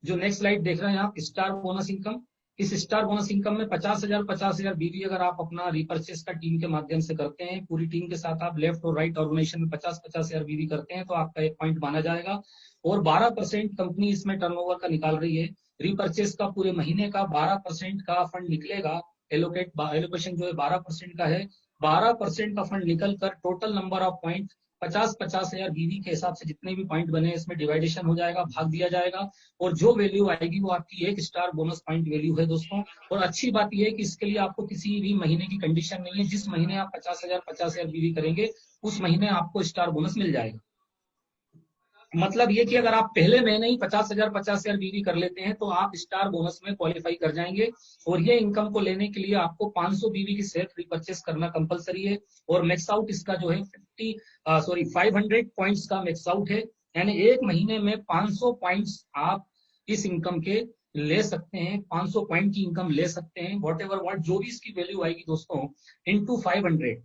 जो नेक्स्ट स्लाइड देख रहे हैं आप, स्टार बोनस इनकम। इस स्टार बोनस इनकम में 50,000 बीवी अगर आप अपना रिपर्चेस का टीम के माध्यम से करते हैं, पूरी टीम के साथ आप लेफ्ट और राइट ऑर्गेनाइजेशन में 50,000 बीवी करते हैं, तो आपका एक पॉइंट माना जाएगा। और 12% कंपनी इसमें टर्नओवर का निकाल रही है। रिपर्चेस का पूरे महीने का 12% का फंड निकलेगा। एलोकेशन जो है 12% का है। 12% का फंड निकल कर टोटल नंबर ऑफ पॉइंट 50,000 बीवी के हिसाब से जितने भी पॉइंट बने इसमें डिवाइडेशन हो जाएगा, भाग दिया जाएगा। और जो वैल्यू आएगी वो आपकी एक स्टार बोनस पॉइंट वैल्यू है दोस्तों। और अच्छी बात यह है कि इसके लिए आपको किसी भी महीने की कंडीशन नहीं है। जिस महीने आप 50,000 बीवी करेंगे, उस महीने आपको स्टार बोनस मिल जाएगा। मतलब ये कि अगर आप पहले महीने ही 50,000 बीवी कर लेते हैं, तो आप स्टार बोनस में क्वालिफाई कर जाएंगे। और ये इनकम को लेने के लिए आपको 500 बीवी की सेल्फ रिपर्चेस करना कंपलसरी है। और मैक्स आउट इसका जो है 500 पॉइंट्स का मैक्स आउट है। यानी एक महीने में 500 पॉइंट्स आप इस इनकम के ले सकते हैं, 500 पॉइंट की इनकम ले सकते हैं। वॉट एवर वॉट जो भी इसकी वैल्यू आएगी दोस्तों, इंटू 500।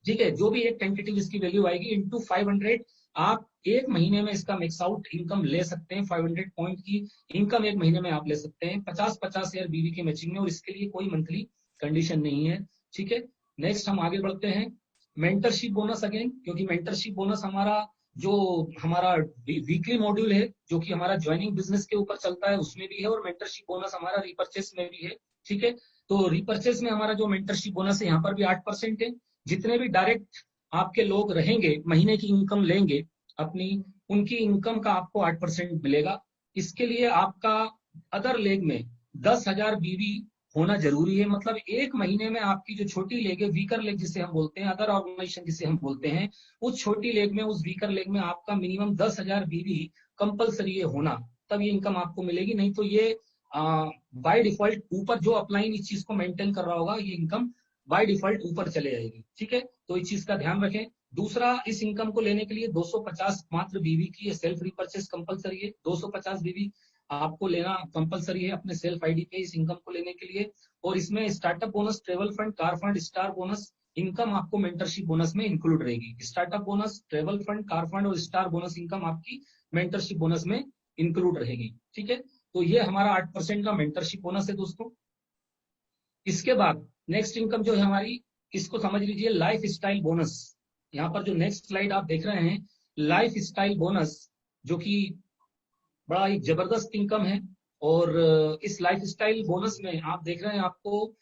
ठीक है, जो भी एक टेंटेटिव इसकी वैल्यू आएगी इंटू 500, आप एक महीने में इसका मैक्स आउट इनकम ले सकते हैं। 500 पॉइंट की इनकम एक महीने में आप ले सकते हैं 50,000 बीवी की मैचिंग में। और इसके लिए कोई मंथली कंडीशन नहीं है। ठीक है, नेक्स्ट हम आगे बढ़ते हैं मेंटरशिप बोनस अगेन, क्योंकि मेंटरशिप बोनस हमारा वीकली मॉड्यूल है, जो कि हमारा ज्वाइनिंग बिजनेस के ऊपर चलता है, उसमें भी है। और मेंटरशिप बोनस हमारा रिपर्चेस में भी है। ठीक है, तो रिपर्चेस में हमारा जो मेंटरशिप बोनस है, यहाँ पर भी 8% है। जितने भी डायरेक्ट आपके लोग रहेंगे, महीने की इनकम लेंगे अपनी, उनकी इनकम का आपको 8% मिलेगा। इसके लिए आपका अदर लेग में 10,000 बीवी होना जरूरी है। मतलब एक महीने में आपकी जो छोटी लेग है, वीकर लेग जिसे हम बोलते हैं, अदर ऑर्गेनाइजेशन जिसे हम बोलते हैं, उस छोटी लेग में, उस वीकर लेग में आपका मिनिमम 10,000 बीवी कंपलसरी है होना, तब ये इनकम आपको मिलेगी। नहीं तो ये बाय डिफॉल्ट ऊपर जो अपलाइन इस चीज को मेंटेन कर रहा होगा, ये इनकम बाय डिफॉल्ट ऊपर चले जाएगी। ठीक है, तो इस चीज का ध्यान रखें। दूसरा, इस इनकम को लेने के लिए 250 मात्र बीवी की सेल्फ रिपर्चेस कंपलसरी है। 250 बीवी आपको लेना कंपलसरी है अपने सेल्फ आईडी पे इस इनकम को लेने के लिए। और इसमें startup bonus, travel fund, car fund, star bonus income आपको मेंटरशिप बोनस में इंक्लूड रहेगी। Startup bonus, travel fund, car fund और स्टार बोनस इनकम आपकी मेंटरशिप बोनस में इंक्लूड रहेगी। ठीक है, तो ये हमारा 8% का मेंटरशिप बोनस है दोस्तों। इसके बाद नेक्स्ट इनकम जो है हमारी, इसको समझ लीजिए लाइफ स्टाइल बोनस। यहाँ पर जो नेक्स्ट स्लाइड आप देख रहे हैं, लाइफ स्टाइल बोनस, जो कि बड़ा ही जबरदस्त इनकम है। और इस लाइफ स्टाइल बोनस में आप देख रहे हैं, आपको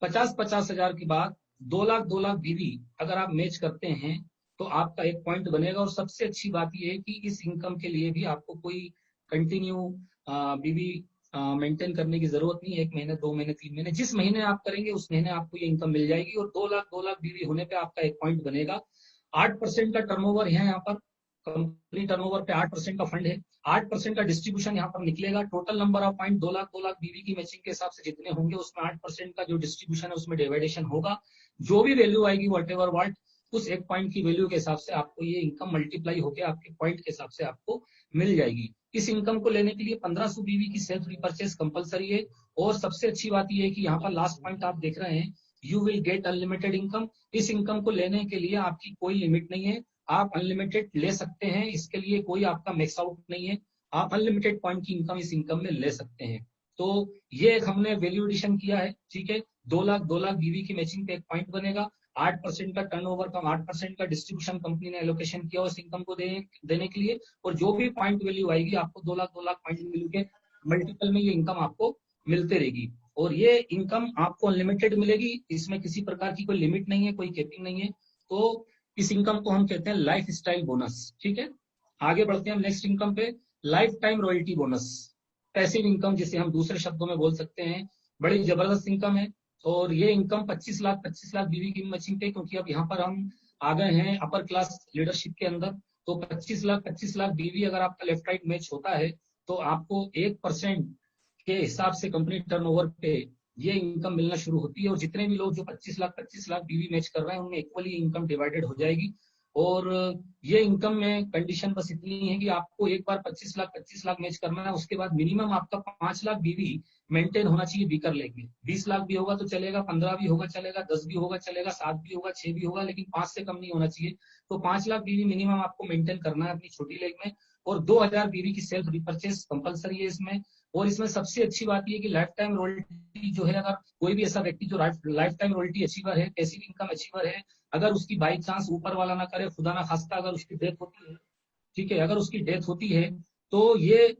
50,000 हजार के बाद 2 लाख बीवी अगर आप मैच करते हैं, तो आपका एक पॉइंट बनेगा। और सबसे अच्छी बात यह है कि इस इनकम के लिए भी आपको कोई कंटिन्यू बीवी मेंटेन करने की जरूरत नहीं है। 1 महीने, 2 महीने, 3 महीने, जिस महीने आप करेंगे उस महीने आपको ये इनकम मिल जाएगी। और 2 लाख बीवी होने पे आपका एक पॉइंट बनेगा। 8% का टर्नओवर है यहाँ पर, कंपनी टर्नओवर पे 8% का फंड है। 8% का डिस्ट्रीब्यूशन यहाँ पर निकलेगा। Total number of point 2 lakh बीवी की मैचिंग के हिसाब से जितने होंगे, उसमें 8% का जो डिस्ट्रीब्यूशन है उसमें डिवाइडेशन होगा। जो भी वैल्यू आएगी वॉट एवर व्हाट, उस एक पॉइंट की वैल्यू के हिसाब से आपको ये इनकम मल्टीप्लाई होकर आपके पॉइंट के हिसाब से आपको मिल जाएगी। इस इनकम को लेने के लिए 1500 बीवी की सेल्फ रिपर्चेस कंपलसरी है। और सबसे अच्छी बात यह है कि यहाँ पर लास्ट पॉइंट आप देख रहे हैं, you will get unlimited income. इस इनकम को लेने के लिए आपकी कोई लिमिट नहीं है। आप अनलिमिटेड ले सकते हैं, इसके लिए कोई आपका मैक्स आउट नहीं है, आप अनलिमिटेड पॉइंट की इनकम इस इनकम में ले सकते हैं। तो ये एक हमने वैल्यू एडिशन किया है, ठीक है। 2 लाख बीवी की मैचिंग पे एक पॉइंट बनेगा, 8% का टर्नओवर का 8% का डिस्ट्रीब्यूशन कंपनी ने एलोकेशन किया उस इनकम को देने के लिए, और जो भी पॉइंट वैल्यू आएगी आपको 2 लाख पॉइंट वैल्यू के मल्टीपल में ये इनकम आपको मिलते रहेगी, और ये इनकम आपको अनलिमिटेड मिलेगी, इसमें किसी प्रकार की कोई लिमिट नहीं है, कोई कैपिंग नहीं है। तो इस इनकम को हम कहते हैं लाइफ स्टाइल बोनस, ठीक है। आगे बढ़ते हैं हम नेक्स्ट इनकम पे, life time royalty bonus, passive income जिसे हम दूसरे शब्दों में बोल सकते हैं। बड़ी जबरदस्त इनकम है, और ये इनकम 25 लाख बीवी की मैचिंग पे, क्योंकि अब यहाँ पर हम आ गए हैं अपर क्लास लीडरशिप के अंदर। तो 25 लाख बीवी अगर आपका लेफ्ट राइट मैच होता है तो आपको 1% के हिसाब से कंपनी टर्नओवर पे ये इनकम मिलना शुरू होती है, और जितने भी लोग जो 25 लाख बीवी मैच कर रहे हैं उनमें इक्वली इनकम डिवाइडेड हो जाएगी। और ये इनकम में कंडीशन बस इतनी है कि आपको एक बार 25 लाख मैच करना है, उसके बाद मिनिमम आपका 5 लाख बीवी मेंटेन होना चाहिए बीकर लेके। 20 लाख भी होगा तो चलेगा, 15 भी होगा चलेगा, 10 भी होगा चलेगा, 7 भी होगा, 6 भी होगा, लेकिन 5 से कम नहीं होना चाहिए। तो 5 लाख बीवी मिनिमम आपको मेंटेन करना है अपनी छोटी लेग में, और 2000 बीवी की सेल्फ रिपर्चेस कंपलसरी है इसमें। और इसमें सबसे अच्छी बात यह कि लाइफ टाइम रॉयल्टी जो है, अगर कोई भी ऐसा व्यक्ति जो लाइफ टाइम रॉयल्टी अचीवर है, पैसिव इनकम अचीवर है, अगर उसकी बाई चांस ऊपर वाला ना करे, खुदा ना खास्ता अगर उसकी डेथ होती है, ठीक है, अगर उसकी डेथ होती है तो ये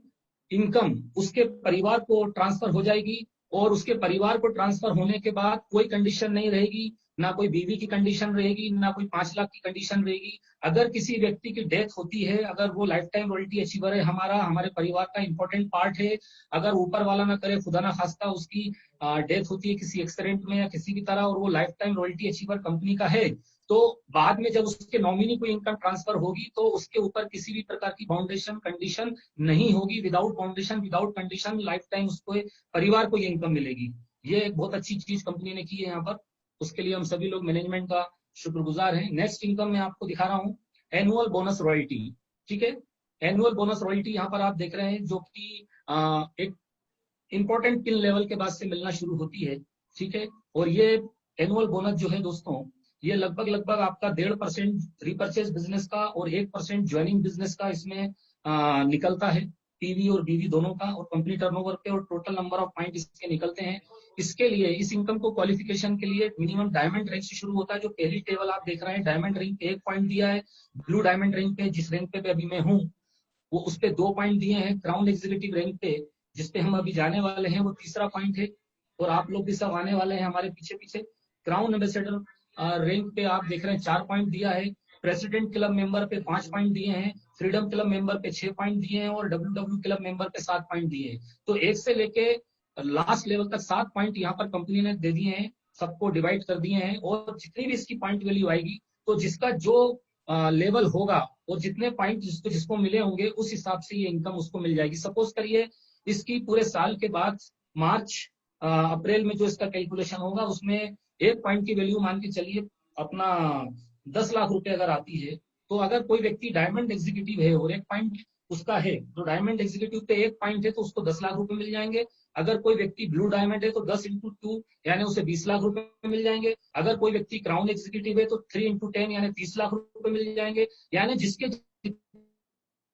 इनकम उसके परिवार को ट्रांसफर हो जाएगी, और उसके परिवार को ट्रांसफर होने के बाद कोई कंडीशन नहीं रहेगी, ना कोई बीवी की कंडीशन रहेगी, ना कोई 5 लाख की कंडीशन रहेगी। अगर किसी व्यक्ति की डेथ होती है, अगर वो लाइफ टाइम रॉयल्टी अचीवर है, हमारे परिवार का इंपॉर्टेंट पार्ट है, अगर ऊपर वाला ना करे खुदा ना खास्ता उसकी डेथ होती है किसी एक्सीडेंट में या किसी भी तरह, और वो life time royalty achiever company का है, तो बाद में जब उसके नॉमिनी को इनकम ट्रांसफर होगी तो उसके ऊपर किसी भी प्रकार की फाउंडेशन कंडीशन नहीं होगी। Without foundation without condition life time उसको परिवार को ये इनकम मिलेगी। ये एक बहुत अच्छी चीज कंपनी ने की है यहाँ पर, उसके लिए हम सभी लोग मैनेजमेंट का शुक्रगुजार हैं। नेक्स्ट इनकम मैं आपको दिखा रहा हूँ, एनुअल बोनस रॉयल्टी, ठीक है। एनुअल बोनस रॉयल्टी यहाँ पर आप देख रहे हैं, जो कि एक इंपॉर्टेंट पिन लेवल के बाद से मिलना शुरू होती है, ठीक है। और ये एनुअल बोनस जो है दोस्तों, ये लगभग लगभग आपका 1.5% रिपर्चेज बिजनेस का और 1% ज्वाइनिंग बिजनेस का इसमें निकलता है, पीवी और बीवी दोनों का, और कंपनी टर्नओवर पे, और टोटल नंबर ऑफ पॉइंट इसके निकलते हैं। इसके लिए इस इनकम को क्वालिफिकेशन के लिए मिनिमम डायमंड रैंक से शुरू होता है। जो पहली टेबल आप देख रहे हैं, डायमंड रैंक पे 1 पॉइंट दिया है, ब्लू डायमंड रैंक पे जिस रैंक पे अभी मैं हूँ वो उस पे 2 पॉइंट दिए हैं, क्राउन एग्जीक्यूटिव रैंक पे जिसपे हम अभी जाने वाले हैं वो तीसरा पॉइंट है, और आप लोग भी सब आने वाले हैं हमारे पीछे पीछे। क्राउन एम्बेसडर रैंक पे आप देख रहे हैं 4 पॉइंट दिया है, प्रेसिडेंट क्लब मेंबर पे 5 पॉइंट दिए हैं, फ्रीडम क्लब मेंबर पे 6 पॉइंट दिए हैं, और डब्ल्यू क्लब मेंबर पे 7 पॉइंट दिए हैं। तो एक से लेके लास्ट लेवल तक 7 पॉइंट यहाँ पर कंपनी ने दे दिए हैं, सबको डिवाइड कर दिए हैं, और जितनी भी इसकी पॉइंट वैल्यू आएगी तो जिसका जो लेवल होगा और जितने पॉइंट जिसको मिले होंगे उस हिसाब से ये इनकम उसको मिल जाएगी। सपोज करिए इसकी पूरे साल के बाद मार्च अप्रैल में जो इसका कैलकुलेशन होगा उसमें 1 पॉइंट की वैल्यू मान के चलिए अपना 10 लाख रुपए अगर आती है, तो अगर कोई व्यक्ति डायमंड एग्जीक्यूटिव है और 1 पॉइंट उसका है, तो डायमंड एग्जीक्यूटिव पे 1 पॉइंट है तो उसको 10 लाख रुपए मिल जाएंगे। अगर कोई व्यक्ति ब्लू डायमंड है तो 10x2 यानी उसे 20 लाख रुपए मिल जाएंगे। अगर कोई व्यक्ति क्राउन एग्जीक्यूटिव है तो 3x10 यानी 30 लाख रुपए मिल जाएंगे। यानी जिसके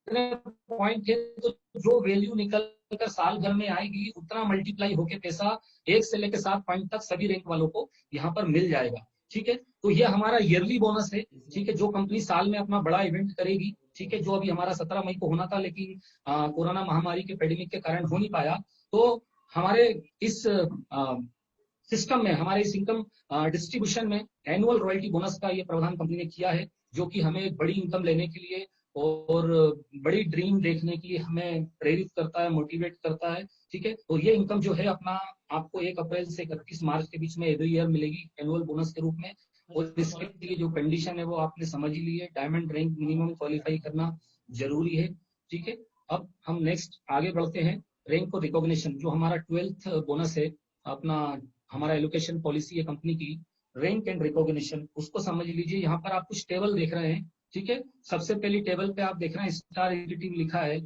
पॉइंट है तो जो वैल्यू निकल कर साल भर में आएगी उतना मल्टीप्लाई होके पैसा 1 से लेकर 7 पॉइंट तक सभी रैंक वालों को यहाँ पर मिल जाएगा, ठीक है। तो ये हमारा ईयरली बोनस है, ठीक है, जो कंपनी साल में अपना बड़ा इवेंट करेगी, ठीक है, जो अभी हमारा 17 मई को होना था लेकिन कोरोना महामारी के पेंडेमिक के कारण हो नहीं पाया। तो हमारे इस सिस्टम में, हमारे इस इनकम डिस्ट्रीब्यूशन में एनुअल रॉयल्टी बोनस का ये प्रावधान कंपनी ने किया है, जो कि हमें एक बड़ी इनकम लेने के लिए और बड़ी ड्रीम देखने के लिए हमें प्रेरित करता है, मोटिवेट करता है, ठीक है। तो ये इनकम जो है अपना आपको 1 अप्रैल से 31 मार्च के बीच में एवरी ईयर मिलेगी एनुअल बोनस के रूप में। और इसके लिए जो कंडीशन है वो आपने समझ ही ली है, डायमंड रैंक मिनिमम क्वालिफाई करना जरूरी है, ठीक है। अब हम नेक्स्ट आगे बढ़ते हैं, रैंक और रिकॉग्निशन, जो हमारा 12th बोनस है अपना, हमारा एलोकेशन पॉलिसी है कंपनी की, रैंक एंड रिकॉग्निशन, उसको समझ लीजिए। यहाँ पर आप कुछ टेबल देख रहे हैं, ठीक है। सबसे पहली टेबल पे आप देख रहे हैं स्टार एग्जीक्यूटिव लिखा है,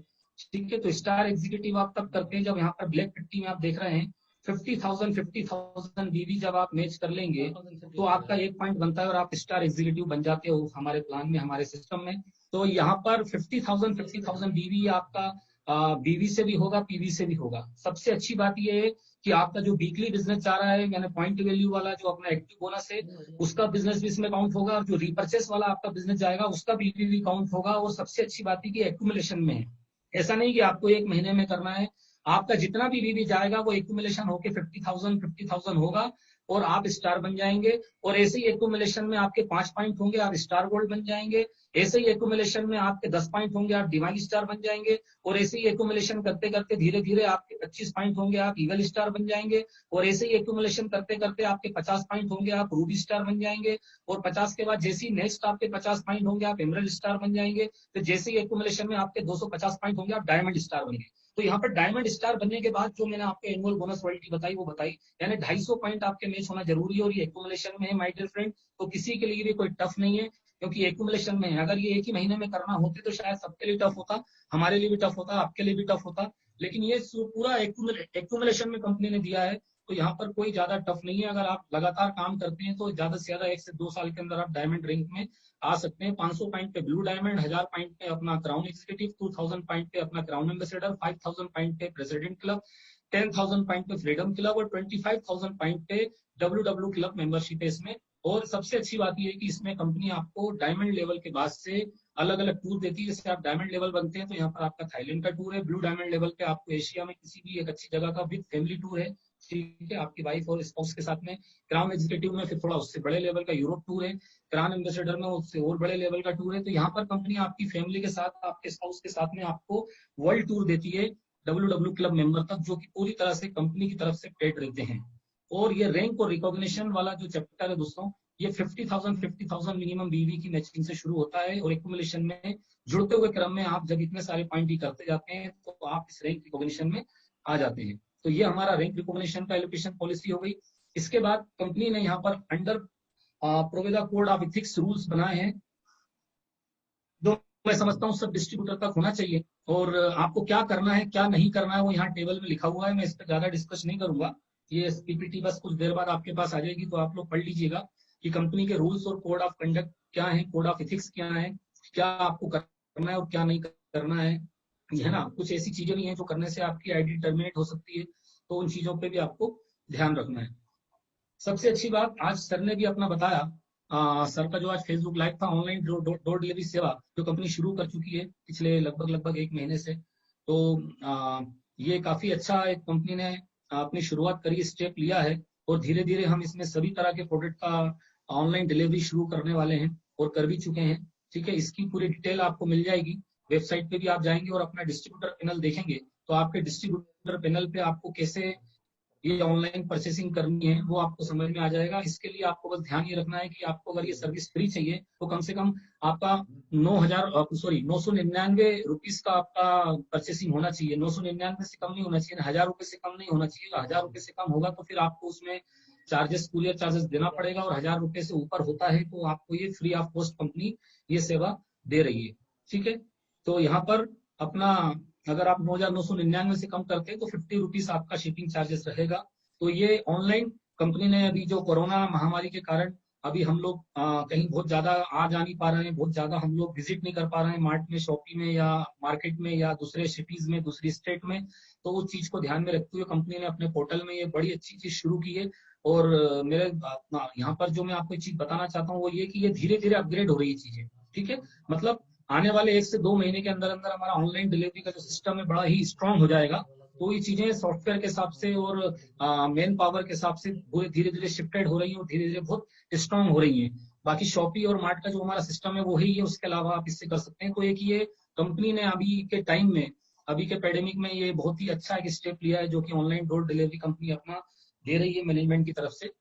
ठीक है। तो स्टार एग्जीक्यूटिव आप तब करते हैं जब यहाँ पर ब्लैक पट्टी में आप देख रहे हैं 50,000 बीवी जब आप मैच कर लेंगे तो आपका 1 पॉइंट बनता है और आप स्टार एग्जीक्यूटिव बन जाते हो हमारे प्लान में, हमारे सिस्टम में। तो यहाँ पर 50,000 बीवी आपका बीवी से भी होगा, पीवी से भी होगा। सबसे अच्छी बात यह है कि आपका जो वीकली बिजनेस जा रहा है, यानी पॉइंट वैल्यू वाला जो अपना एक्टिव बोनस है, उसका बिजनेस भी इसमें काउंट होगा, और जो रिपर्चेस वाला आपका बिजनेस जाएगा उसका बीवी भी काउंट होगा। और सबसे अच्छी बात है कि एक्यूमुलेशन में है, ऐसा नहीं कि आपको 1 महीने में करना है। आपका जितना भी बीवी जाएगा वो एक्यूमुलेशन होके 50,000 होगा और आप स्टार बन जाएंगे। और ऐसे ही एक्यूमुलेशन में आपके 5 पॉइंट होंगे, आप स्टार गोल्ड बन जाएंगे। ऐसे ही एक्यूमुलेशन में आपके 10 पॉइंट होंगे, आप डिवाइन स्टार बन जाएंगे। और ऐसे ही एक्यूमुलेशन करते करते धीरे धीरे आपके 25 पॉइंट होंगे, आप ईगल स्टार बन जाएंगे। और ऐसे ही एक्यूमुलेशन करते करते आपके 50 पॉइंट होंगे, आप रूबी स्टार बन जाएंगे। और 50 के बाद जैसे ही नेक्स्ट आपके 50 पॉइंट होंगे, आप एमरल्ड स्टार बन जाएंगे। तो जैसे ही एक्यूमुलेशन में आपके 250 पॉइंट होंगे, आप डायमंड स्टार बनेंगे। तो यहाँ पर डायमंड स्टार बनने के बाद जो मैंने आपको एनुअल बोनस रॉयल्टी बताई वो बताई, यानी 250 पॉइंट आपके मैच होना जरूरी है। और ये एक्यूमुलेशन में है माय डियर फ्रेंड, तो किसी के लिए भी कोई टफ नहीं है, क्योंकि एक्यूमुलेशन में है। अगर ये एक ही महीने में करना होते तो शायद सबके लिए टफ होता, हमारे लिए भी टफ होता, आपके लिए भी टफ होता। लेकिन ये पूरा एक्यूमुलेशन में कंपनी ने दिया है, तो यहाँ पर कोई ज्यादा टफ नहीं है। अगर आप लगातार काम करते हैं तो ज्यादा से ज्यादा 1 से 2 साल के अंदर आप डायमंड रैंक में आ सकते हैं। 500 पॉइंट पे ब्लू डायमंड, 1000 पॉइंट पे अपना क्राउन एग्जीक्यूटिव, 2000 पॉइंट पे अपना क्राउन एम्बेसडर, 5000 पॉइंट पे प्रेसिडेंट क्लब, 10,000 पॉइंट पे फ्रीडम क्लब और 25,000 पॉइंट पे डब्ल्यू क्लब मेंबरशिप है इसमें। और सबसे अच्छी बात यह है कि इसमें कंपनी आपको डायमंड लेवल के बाद से अलग अलग टूर देती है। जैसे आप डायमंड लेवल बनते हैं तो यहाँ पर आपका थाईलैंड का टूर है। ब्लू डायमंड लेवल पे आपको एशिया में किसी भी एक अच्छी जगह का विद फैमिली टूर है, ठीक है, आपकी वाइफ और स्पाउस के साथ में। क्राउन एग्जीक्यूटिव में फिर थोड़ा उससे बड़े लेवल का यूरोप टूर है। क्राउन एम्बेसडर में उससे और बड़े लेवल का टूर है। तो यहाँ पर कंपनी आपकी फैमिली के साथ, आपके स्पाउस के साथ में आपको वर्ल्ड टूर देती है डब्ल्यू क्लब मेंबर तक, जो कि पूरी तरह से कंपनी की तरफ से पेड रहते हैं। और ये रैंक और रिकॉग्निशन वाला जो चैप्टर है दोस्तों, ये 50,000 मिनिमम बीवी की मैचिंग से शुरू होता है। और एक्यूमुलेशन में जुड़ते हुए क्रम में आप जब इतने सारे पॉइंट ही करते जाते हैं तो आप इस रैंक रिकॉग्निशन में आ जाते हैं। तो ये हमारा रैंक रिकॉग्निशन का एलोकेशन पॉलिसी हो गई। इसके बाद कंपनी ने यहाँ पर under Proveda code of ethics rules बनाए हैं, जो मैं समझता हूँ सब डिस्ट्रीब्यूटर तक होना चाहिए। और आपको क्या करना है क्या नहीं करना है वो यहाँ टेबल में लिखा हुआ है, मैं इस पर ज्यादा डिस्कस नहीं करूंगा। ये पीपीटी बस कुछ देर बाद आपके पास आ जाएगी, तो आप लोग पढ़ लीजिएगा कि कंपनी के रूल्स और कोड ऑफ कंडक्ट क्या है, कोड ऑफ इथिक्स क्या है, क्या आपको करना है और क्या नहीं करना है। है ना, कुछ ऐसी चीजें भी हैं जो करने से आपकी आईडी टर्मिनेट हो सकती है, तो उन चीजों पे भी आपको ध्यान रखना है। सबसे अच्छी बात, आज सर ने भी अपना बताया, सर का जो आज फेसबुक लाइव था, ऑनलाइन डोर डिलीवरी सेवा जो कंपनी शुरू कर चुकी है पिछले लगभग 1 महीने से। तो ये काफी अच्छा एक कंपनी ने अपनी शुरुआत करी, स्टेप लिया है। और धीरे धीरे हम इसमें सभी तरह के प्रोडक्ट का ऑनलाइन डिलीवरी शुरू करने वाले हैं और कर भी चुके हैं, ठीक है। इसकी पूरी डिटेल आपको मिल जाएगी वेबसाइट पे भी, आप जाएंगे और अपना डिस्ट्रीब्यूटर पैनल देखेंगे तो आपके डिस्ट्रीब्यूटर पैनल पे आपको कैसे ये ऑनलाइन परचेसिंग करनी है वो आपको समझ में आ जाएगा। इसके लिए आपको बस ध्यान ये रखना है कि आपको अगर ये सर्विस फ्री चाहिए तो कम से कम आपका 999 का आपका परचेसिंग होना चाहिए। 999 से कम नहीं होना चाहिए, 1000 रुपए से कम नहीं होना चाहिए। 1000 रुपए से कम होगा तो फिर आपको उसमें चार्जेस, कुरियर चार्जेस देना पड़ेगा। और 1000 रुपए से ऊपर होता है तो आपको ये फ्री ऑफ कॉस्ट कंपनी ये सेवा दे रही है, ठीक है। तो यहाँ पर अपना अगर आप 9,999 से कम करते हैं तो 50 रुपीज आपका शिपिंग चार्जेस रहेगा। तो ये ऑनलाइन कंपनी ने अभी जो कोरोना महामारी के कारण अभी हम लोग कहीं बहुत ज्यादा आ जा नहीं पा रहे हैं, बहुत ज्यादा हम लोग विजिट नहीं कर पा रहे हैं मार्ट में, शॉपी में या मार्केट में या दूसरे सिटीज में, दूसरी स्टेट में। तो उस चीज को ध्यान में रखते हुए कंपनी ने अपने पोर्टल में ये बड़ी अच्छी चीज शुरू की है। और मेरे यहाँ पर जो मैं आपको एक चीज बताना चाहता हूँ वो ये कि ये धीरे धीरे अपग्रेड हो रही है चीजें, ठीक है। मतलब आने वाले 1 से 2 महीने के अंदर अंदर हमारा ऑनलाइन डिलीवरी का जो सिस्टम है बड़ा ही स्ट्रांग हो जाएगा। तो ये चीजें सॉफ्टवेयर के हिसाब से और मेन पावर के हिसाब से धीरे धीरे शिफ्टेड हो रही है और धीरे धीरे बहुत स्ट्रांग हो रही है। बाकी शॉपी और मार्ट का जो हमारा सिस्टम है वो ही है, उसके अलावा आप इससे कर सकते हैं। तो एक ये कंपनी ने अभी के टाइम में, अभी के पैंडेमिक में ये बहुत ही अच्छा एक स्टेप लिया है जो कि ऑनलाइन डोर डिलीवरी कंपनी अपना दे रही है मैनेजमेंट की तरफ से।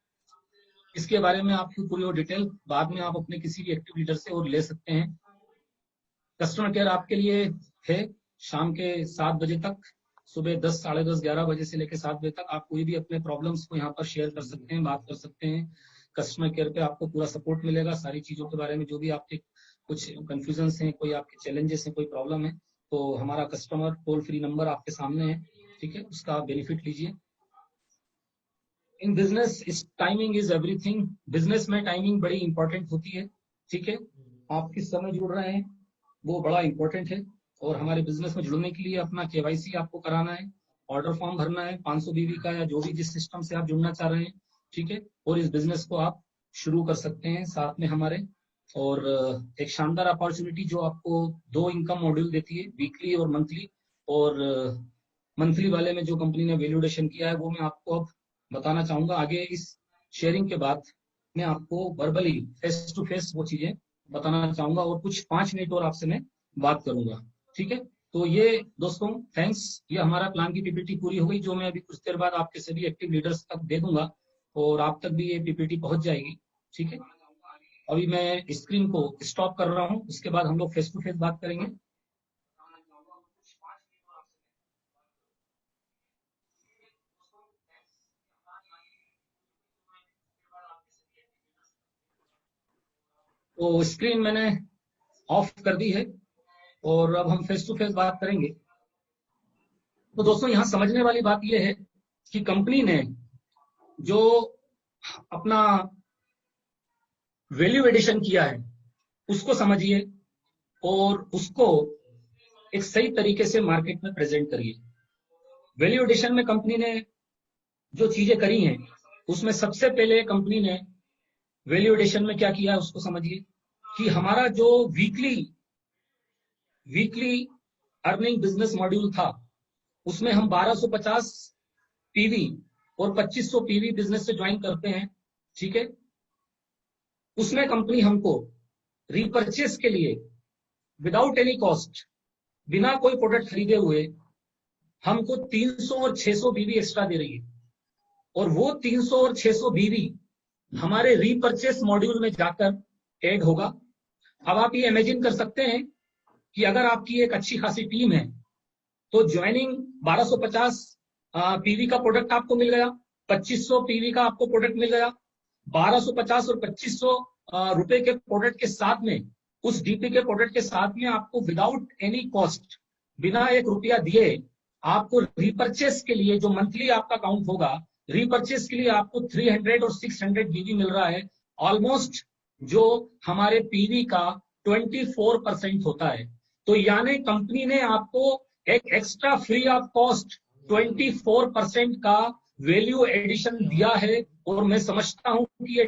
इसके बारे में आपकी पूरी और डिटेल बाद में आप अपने किसी भी एक्टिव लीडर से और ले सकते हैं। कस्टमर केयर आपके लिए है शाम के 7 बजे तक, सुबह 10, साढ़े 10, 11 बजे से लेकर 7 बजे तक आप कोई भी अपने प्रॉब्लम्स को यहाँ पर शेयर कर सकते हैं, बात कर सकते हैं। कस्टमर केयर पे आपको पूरा सपोर्ट मिलेगा सारी चीजों के बारे में, जो भी आपके कुछ कंफ्यूजन हैं, कोई आपके चैलेंजेस हैं, कोई प्रॉब्लम है, तो हमारा कस्टमर टोल फ्री नंबर आपके सामने है, ठीक है, उसका आप बेनिफिट लीजिए। इन बिजनेस इस टाइमिंग इज एवरीथिंग। बिजनेस में टाइमिंग बड़ी इंपॉर्टेंट होती है, ठीक है। आप किस समय जुड़ रहे हैं वो बड़ा इंपॉर्टेंट है। और हमारे बिजनेस में जुड़ने के लिए अपना केवाईसी आपको कराना है, ऑर्डर फॉर्म भरना है 500 बीवी का, या जो भी जिस सिस्टम से आप जुड़ना चाह रहे हैं, ठीक है। और इस बिजनेस को आप शुरू कर सकते हैं साथ में हमारे। और एक शानदार अपॉर्चुनिटी जो आपको 2 इनकम मॉड्यूल देती है, वीकली और मंथली। और मंथली वाले में जो कंपनी ने वैल्यूडेशन किया है वो मैं आपको अब बताना चाहूंगा। आगे इस शेयरिंग के बाद मैं आपको वर्बली फेस टू फेस वो चीजें बताना चाहूंगा, और कुछ 5 मिनट और आपसे मैं बात करूंगा, ठीक है। तो ये दोस्तों थैंक्स, ये हमारा प्लान की पीपीटी पूरी हो गई, जो मैं अभी कुछ देर बाद आपके सभी एक्टिव लीडर्स तक दे दूंगा और आप तक भी ये पीपीटी पहुंच जाएगी, ठीक है। अभी मैं स्क्रीन को स्टॉप कर रहा हूँ, उसके बाद हम लोग फेस टू फेस बात करेंगे। तो स्क्रीन मैंने ऑफ कर दी है और अब हम फेस टू फेस बात करेंगे। तो दोस्तों यहाँ समझने वाली बात यह है कि कंपनी ने जो अपना वैल्यू एडिशन किया है उसको समझिए और उसको एक सही तरीके से मार्केट में प्रेजेंट करिए। वैल्यू एडिशन में कंपनी ने जो चीजें करी हैं उसमें सबसे पहले कंपनी ने वैल्यू एडिशन में क्या किया है उसको समझिए। कि हमारा जो weekly weekly earning business module था उसमें हम 1250 पीवी और 2500 पीवी बिजनेस से ज्वाइन करते हैं, ठीक है। उसमें कंपनी हमको रिपर्चेस के लिए विदाउट एनी कॉस्ट, बिना कोई प्रोडक्ट खरीदे हुए हमको 300 और 600 बीवी एक्स्ट्रा दे रही है। और वो 300 और 600 बीवी हमारे रिपर्चेस मॉड्यूल में जाकर ऐड होगा। अब आप ये इमेजिन कर सकते हैं कि अगर आपकी एक अच्छी खासी टीम है तो ज्वाइनिंग 1250 पीवी का प्रोडक्ट आपको मिल गया, 2500 पीवी का आपको प्रोडक्ट मिल गया। 1250 और 2500 रुपए के प्रोडक्ट के साथ में, उस डीपी के प्रोडक्ट के साथ में आपको विदाउट एनी कॉस्ट, बिना 1 रुपया दिए, आपको रिपर्चेस के लिए जो मंथली आपका काउंट होगा, रिपर्चेस के लिए आपको 300 और 600 बीवी मिल रहा है। ऑलमोस्ट जो हमारे पीवी का 24% होता है। तो यानी कंपनी ने आपको एक एक्स्ट्रा फ्री ऑफ कॉस्ट 24% का वैल्यू एडिशन दिया है। और मैं समझता हूं कि ये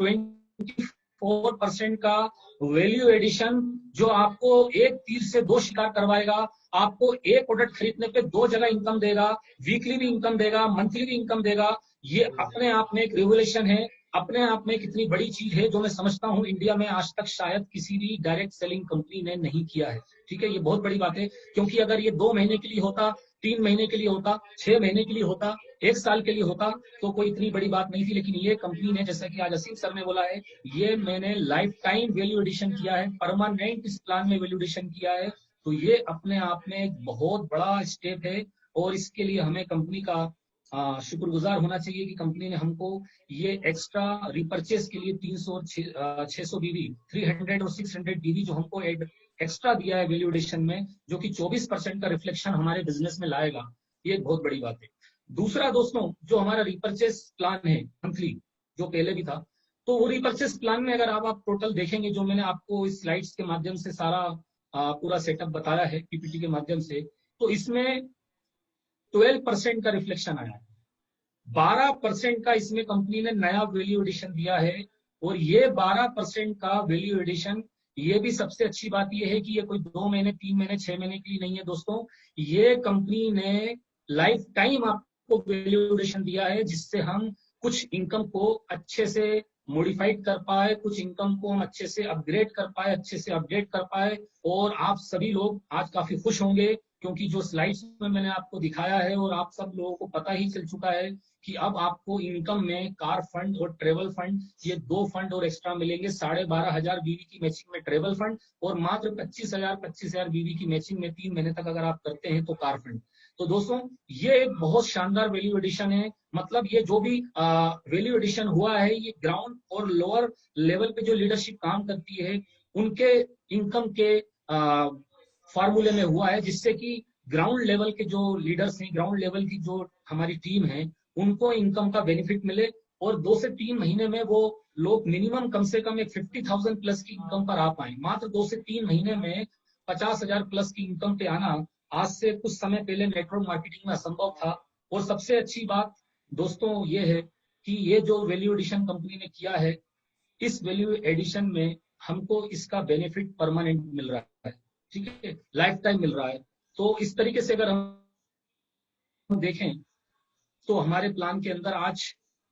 24% का वैल्यू एडिशन जो आपको एक तीर से 2 शिकार करवाएगा। आपको एक प्रोडक्ट खरीदने पे 2 जगह इनकम देगा, वीकली भी इनकम देगा, मंथली भी इनकम देगा। ये अपने आप में एक रिवोल्यूशन है, अपने आप में कितनी बड़ी चीज है, जो मैं समझता हूं इंडिया में आज तक शायद किसी भी डायरेक्ट सेलिंग कंपनी ने नहीं किया है, ठीक है। ये बहुत बड़ी बात है, क्योंकि अगर ये 2 महीने के लिए होता, 3 महीने के लिए होता, 6 महीने के लिए होता, 1 साल के लिए होता तो कोई इतनी बड़ी बात नहीं थी। लेकिन ये कंपनी ने, जैसा कि आज असीम सर ने बोला है, ये मैंने लाइफ टाइम वैल्यू एडिशन किया है, परमानेंट इस प्लान में वैल्यू एडिशन किया है। तो ये अपने आप में एक बहुत बड़ा स्टेप है और इसके लिए हमें कंपनी का शुक्रगुजार होना चाहिए कि कंपनी ने हमको ये एक्स्ट्रा रिपर्चेस के लिए 300 और 600 बीवी, 300 और 600 बीवी जो हमको एक्स्ट्रा दिया है वैल्यू एडिशन में, जो कि 24% का रिफ्लेक्शन हमारे बिजनेस में लाएगा। ये एक बहुत बड़ी बात है। दूसरा दोस्तों, जो हमारा रिपर्चेस प्लान है मंथली, जो पहले भी था, तो वो रिपर्चेस प्लान में अगर आप टोटल देखेंगे, जो मैंने आपको इस स्लाइड्स के माध्यम से सारा पूरा सेटअप बताया है पीपीटी के माध्यम से, तो इसमें 12% का रिफ्लेक्शन आया है। 12% का इसमें कंपनी ने नया वैल्यू एडिशन दिया है। और ये 12% का वैल्यू एडिशन, ये भी सबसे अच्छी बात ये है कि ये कोई 2 महीने, 3 महीने, 6 महीने के लिए नहीं है दोस्तों। ये कंपनी ने लाइफ टाइम आपको वैल्यू एडिशन दिया है, जिससे हम कुछ इनकम को अच्छे से मॉडिफाइड कर पाए, कुछ इनकम को हम अच्छे से अपग्रेड कर पाए, अच्छे से अपडेट कर पाए। और आप सभी लोग आज काफी खुश होंगे, क्योंकि जो स्लाइड्स में मैंने आपको दिखाया है और आप सब लोगों को पता ही चल चुका है कि अब आपको इनकम में कार फंड और ट्रेवल फंड, ये 2 फंड और एक्स्ट्रा मिलेंगे। 12,500 बीवी की मैचिंग में ट्रेवल फंड और मात्र 25,000 बीवी की मैचिंग में 3 महीने तक अगर आप करते हैं तो कार फंड। तो दोस्तों ये एक बहुत शानदार वैल्यू एडिशन है। मतलब ये जो भी वैल्यू एडिशन हुआ है, ये ग्राउंड और लोअर लेवल पे जो लीडरशिप काम करती है उनके इनकम के फॉर्मूले में हुआ है, जिससे कि ग्राउंड लेवल के जो लीडर्स हैं, ग्राउंड लेवल की जो हमारी टीम है, उनको इनकम का बेनिफिट मिले और 2 से 3 महीने में वो लोग मिनिमम कम से कम एक 50,000 प्लस की इनकम पर आ पाए। मात्र 2 से 3 महीने में 50,000 प्लस की इनकम पे आना आज से कुछ समय पहले नेटवर्क मार्केटिंग में असंभव था। और सबसे अच्छी बात दोस्तों ये है कि ये जो वैल्यू एडिशन कंपनी ने किया है, इस वैल्यू एडिशन में हमको इसका बेनिफिट परमानेंट मिल रहा है, ठीक है, लाइफ टाइम मिल रहा है। तो इस तरीके से अगर हम देखें तो हमारे प्लान के अंदर आज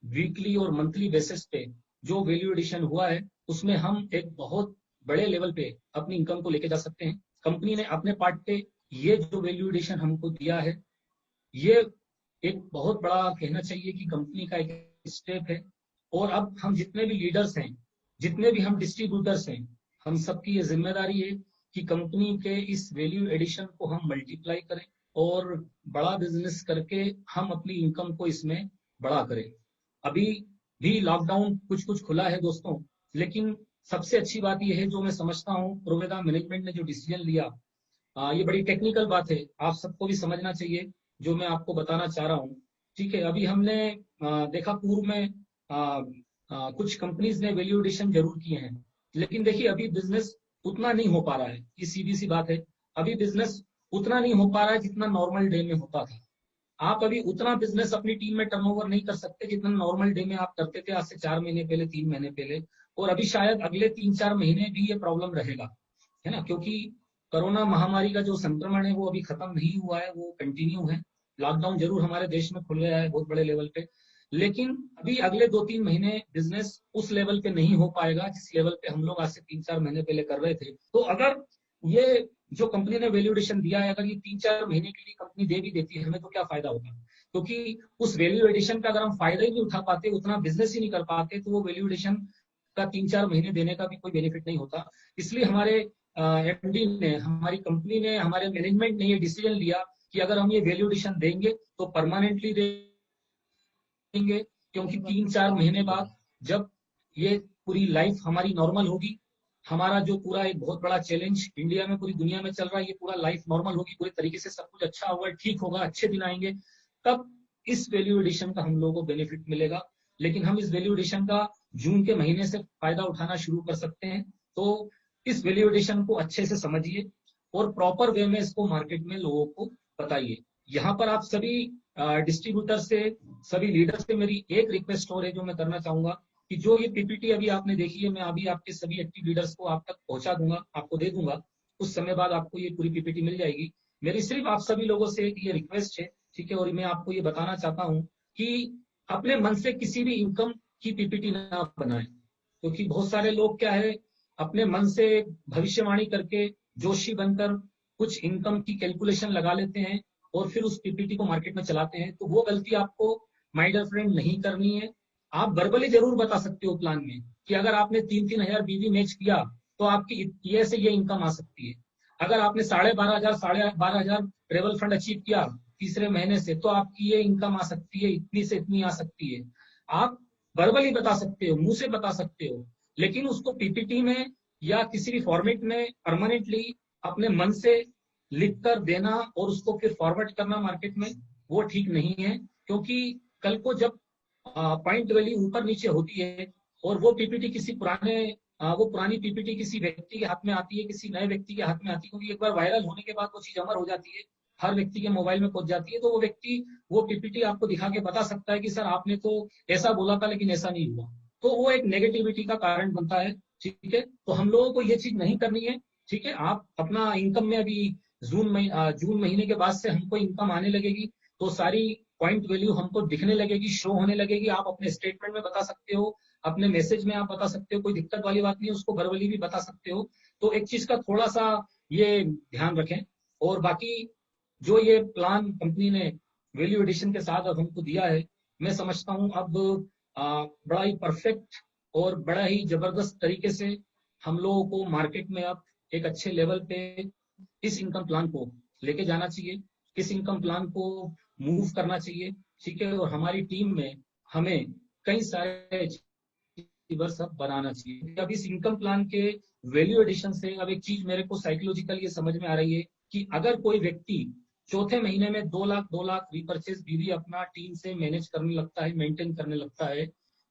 वीकली और मंथली बेसिस पे जो वैल्यू एडिशन हुआ है उसमें हम एक बहुत बड़े लेवल पे अपनी इनकम को लेके जा सकते हैं। कंपनी ने अपने पार्ट पे ये जो वैल्यू एडिशन हमको दिया है, ये एक बहुत बड़ा कहना चाहिए कि कंपनी का एक स्टेप है। और अब हम जितने भी लीडर्स हैं, जितने भी हम डिस्ट्रीब्यूटर्स हैं, हम सबकी ये जिम्मेदारी है कि कंपनी के इस वैल्यू एडिशन को हम मल्टीप्लाई करें और बड़ा बिजनेस करके हम अपनी इनकम को इसमें बड़ा करें। अभी भी लॉकडाउन कुछ कुछ खुला है दोस्तों, लेकिन सबसे अच्छी बात यह है जो मैं समझता हूँ प्रोवेदा मैनेजमेंट ने जो डिसीजन लिया, ये बड़ी टेक्निकल बात है, आप सबको भी समझना चाहिए जो मैं आपको बताना चाह रहा हूँ। ठीक है, अभी हमने देखा पूर्व में कुछ कंपनीज ने वैल्यू एडिशन जरूर किए हैं, लेकिन देखिए अभी बिजनेस उतना नहीं हो पा रहा है। ये सीधी सी बात है, अभी बिजनेस उतना नहीं हो पा रहा है जितना नॉर्मल डे में होता था। आप अभी उतना बिजनेस अपनी टीम में टर्नओवर नहीं कर सकते जितना नॉर्मल डे में आप करते थे आज से 4 महीने पहले, 3 महीने पहले। और अभी शायद अगले 3-4 महीने भी ये प्रॉब्लम रहेगा, है ना, क्योंकि कोरोना महामारी का जो संक्रमण है वो अभी खत्म नहीं हुआ है, वो कंटिन्यू है। लॉकडाउन जरूर हमारे देश में खुल गया है बहुत बड़े लेवल पे, लेकिन अभी अगले 2-3 महीने बिजनेस उस लेवल पे नहीं हो पाएगा जिस लेवल पे हम लोग आज से 3-4 महीने पहले कर रहे थे। तो अगर ये जो कंपनी ने वैल्यू एडिशन दिया है, अगर ये 3-4 महीने के लिए कंपनी दे भी देती है हमें, तो क्या फायदा होगा? क्योंकि उस वैल्यू एडिशन का अगर हम फायदा ही नहीं उठा पाते, उतना बिजनेस ही नहीं कर पाते, तो वो वैल्यू एडिशन का 3-4 महीने देने का भी कोई बेनिफिट नहीं होता। इसलिए हमारे एमडी ने, हमारी कंपनी ने, हमारे मैनेजमेंट ने ये डिसीजन लिया कि अगर हम ये वैल्यू एडिशन देंगे तो परमानेंटली देंगे, क्योंकि 3-4 महीने बाद जब ये पूरी लाइफ हमारी नॉर्मल होगी, हमारा जो पूरा एक बहुत बड़ा चैलेंज इंडिया में, पूरी दुनिया में चल रहा है, ये पूरा लाइफ नॉर्मल होगी, पूरे तरीके से सब कुछ अच्छा होगा, ठीक होगा, अच्छे दिन आएंगे, तब इस वैल्यू एडिशन का हम लोगों को बेनिफिट मिलेगा। लेकिन हम इस वैल्यू एडिशन का जून के महीने से फायदा उठाना शुरू कर सकते हैं। तो इस वैल्यू एडिशन को अच्छे से समझिए और प्रॉपर वे में इसको मार्केट में लोगों को बताइए। यहाँ पर आप सभी डिस्ट्रीब्यूटर से, सभी लीडर से मेरी एक रिक्वेस्ट और है जो मैं करना चाहूंगा कि जो ये पीपीटी अभी आपने देखी है, मैं अभी आपके सभी एक्टिव लीडर्स को आप तक पहुंचा दूंगा, आपको दे दूंगा। कुछ समय बाद आपको ये पूरी पीपीटी मिल जाएगी। मेरी सिर्फ आप सभी लोगों से ये रिक्वेस्ट है, ठीक है, और मैं आपको ये बताना चाहता हूँ कि अपने मन से किसी भी इनकम की पीपीटी ना बनाएं, क्योंकि बहुत सारे लोग क्या है, अपने मन से भविष्यवाणी करके जोशी बनकर कुछ इनकम की कैलकुलेशन लगा लेते हैं और फिर उस पीपीटी को मार्केट में चलाते हैं। तो वो गलती आपको माय डियर फ्रेंड नहीं करनी है। आप वर्बली जरूर बता सकते हो प्लान में कि अगर आपने 3-3 हजार बीवी मैच किया तो आपकी ये से ये इनकम आ सकती है। अगर आपने 12,500 ट्रेवल फंड अचीव किया तीसरे महीने से, तो आपकी ये इनकम आ सकती है, इतनी से इतनी आ सकती है। आप वर्बली बता सकते हो, मुंह से बता सकते हो, लेकिन उसको पीपीटी में या किसी भी फॉर्मेट में परमानेंटली अपने मन से लिख कर देना और उसको फिर फॉरवर्ड करना मार्केट में, वो ठीक नहीं है। क्योंकि कल को जब पॉइंट वैल्यू ऊपर नीचे होती है और वो पीपीटी किसी वो पुरानी पीपीटी किसी व्यक्ति के हाथ में आती है, किसी नए व्यक्ति के हाथ में आती है, क्योंकि एक बार वायरल होने के बाद वो चीज अमर हो जाती है, हर व्यक्ति के मोबाइल में पहुंच जाती है, तो वो व्यक्ति वो पीपीटी आपको दिखा के बता सकता है कि सर आपने तो ऐसा बोला था लेकिन ऐसा नहीं हुआ। तो वो एक नेगेटिविटी का कारण बनता है, ठीक है। तो हम लोगों को ये चीज नहीं करनी है, ठीक है। आप अपना इनकम में अभी जून महीने के बाद से हमको इनकम आने लगेगी, तो सारी पॉइंट वैल्यू हमको दिखने लगेगी, शो होने लगेगी। आप अपने स्टेटमेंट में बता सकते हो, अपने मैसेज में आप बता सकते हो, कोई दिक्कत वाली बात नहीं है, उसको वर्बली भी बता सकते हो। तो एक चीज का थोड़ा सा ये ध्यान रखें। और बाकी जो ये प्लान कंपनी ने वैल्यू एडिशन के साथ अब हमको दिया है, मैं समझता हूँ अब बड़ा ही परफेक्ट और बड़ा ही जबरदस्त तरीके से हम लोगों को मार्केट में अब एक अच्छे लेवल पे इस इनकम प्लान को लेके जाना चाहिए, इस इनकम प्लान को मूव करना चाहिए, ठीक है। और हमारी टीम में हमें कई सारे अचीवर्स अब बनाना चाहिए। अब इस इनकम प्लान के वैल्यू एडिशन से अब एक चीज मेरे को साइकोलॉजिकल ये समझ में आ रही है कि अगर कोई व्यक्ति चौथे महीने में 2 लाख रीपरचेज गिरी अपना टीम से मैनेज करने लगता है, मेंटेन करने लगता है,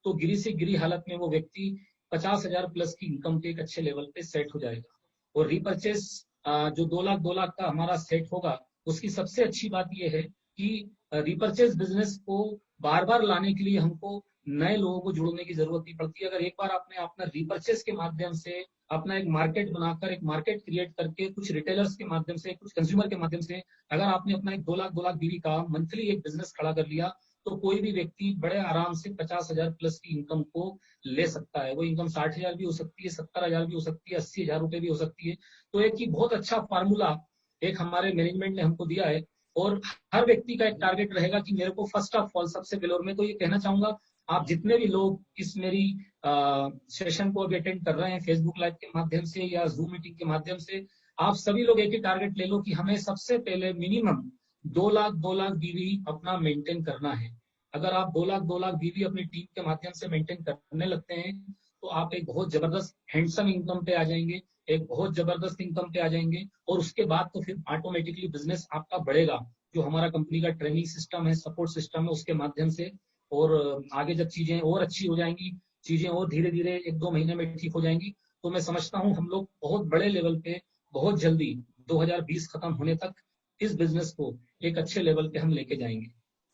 तो गिरी से गिरी हालत में वो व्यक्ति 50,000 प्लस की इनकम के एक अच्छे लेवल पे सेट हो जाएगा। और रीपरचेज जो 2 लाख का हमारा सेट होगा, उसकी सबसे अच्छी बात यह है कि रीपरचेज बिजनेस को बार बार लाने के लिए हमको नए लोगों को जोड़ने की जरूरत नहीं पड़ती है। अगर एक बार आपने अपना रीपरचेज के माध्यम से अपना एक मार्केट बनाकर, एक मार्केट क्रिएट करके, कुछ रिटेलर्स के माध्यम से, कुछ कंज्यूमर के माध्यम से अगर आपने अपना एक 2 लाख बीवी का मंथली एक बिजनेस खड़ा कर लिया, तो कोई भी व्यक्ति बड़े आराम से 50,000 प्लस की इनकम को ले सकता है। वो इनकम 60,000 भी हो सकती है, 70,000 भी हो सकती है, 80,000 रुपए भी हो सकती है। तो एक ही बहुत अच्छा फार्मूला एक हमारे मैनेजमेंट ने हमको दिया है। और हर व्यक्ति का एक टारगेट रहेगा कि मेरे को फर्स्ट ऑफ ऑल, सबसे पहले, और मैं तो ये कहना चाहूंगा, आप जितने भी लोग इस मेरी सेशन को अभी अटेंड कर रहे हैं फेसबुक लाइव के माध्यम से या जूम मीटिंग के माध्यम से, आप सभी लोग एक ही टारगेट ले लो कि हमें सबसे पहले मिनिमम 2 लाख बीवी अपना मेंटेन करना है। अगर आप 2 लाख बीवी अपनी टीम के माध्यम से मेंटेन करने लगते हैं, तो आप एक बहुत जबरदस्त हैंडसम इनकम पे आ जाएंगे, एक बहुत जबरदस्त इनकम पे आ जाएंगे। और उसके बाद तो फिर ऑटोमेटिकली बिजनेस आपका बढ़ेगा, जो हमारा कंपनी का ट्रेनिंग सिस्टम है, सपोर्ट सिस्टम है, उसके माध्यम से। और आगे जब चीजें और अच्छी हो जाएंगी, चीजें और धीरे धीरे 1-2 महीने में ठीक हो जाएंगी, तो मैं समझता हूँ हम लोग बहुत बड़े लेवल पे बहुत जल्दी 2020 खत्म होने तक इस बिजनेस को एक अच्छे लेवल पे हम लेके जाएंगे।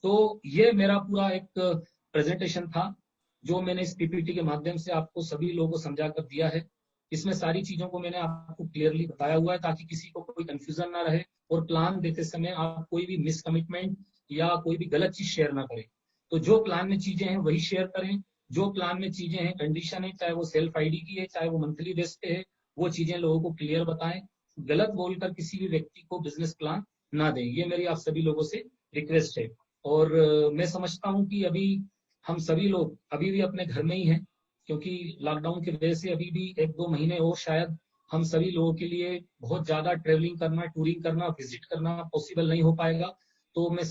तो ये मेरा पूरा एक प्रेजेंटेशन था, जो मैंने इस पीपीटी के माध्यम से आपको सभी लोगों को समझा कर दिया है। इसमें सारी चीजों को मैंने आपको क्लियरली बताया हुआ है, ताकि किसी को कोई कंफ्यूजन ना रहे, और प्लान देते समय आप कोई भी मिस कमिटमेंट या कोई भी गलत चीज शेयर ना करें। तो जो प्लान में चीजें हैं वही शेयर करें, जो प्लान में चीजें हैं, कंडीशन है, चाहे वो सेल्फ आईडी की है, चाहे वो मंथली बेस पे है, वो चीजें लोगों को क्लियर बताएं। गलत बोलकर किसी भी व्यक्ति को बिजनेस प्लान ना दें, ये मेरी आप सभी लोगों से रिक्वेस्ट है। और मैं समझता हूँ कि अभी हम सभी लोग अभी भी अपने घर में ही हैं, क्योंकि लॉकडाउन की वजह से अभी भी 1-2 महीने और शायद हम सभी लोगों के लिए बहुत ज्यादा ट्रेवलिंग करना, टूरिंग करना, विजिट करना पॉसिबल नहीं हो पाएगा। तो मैं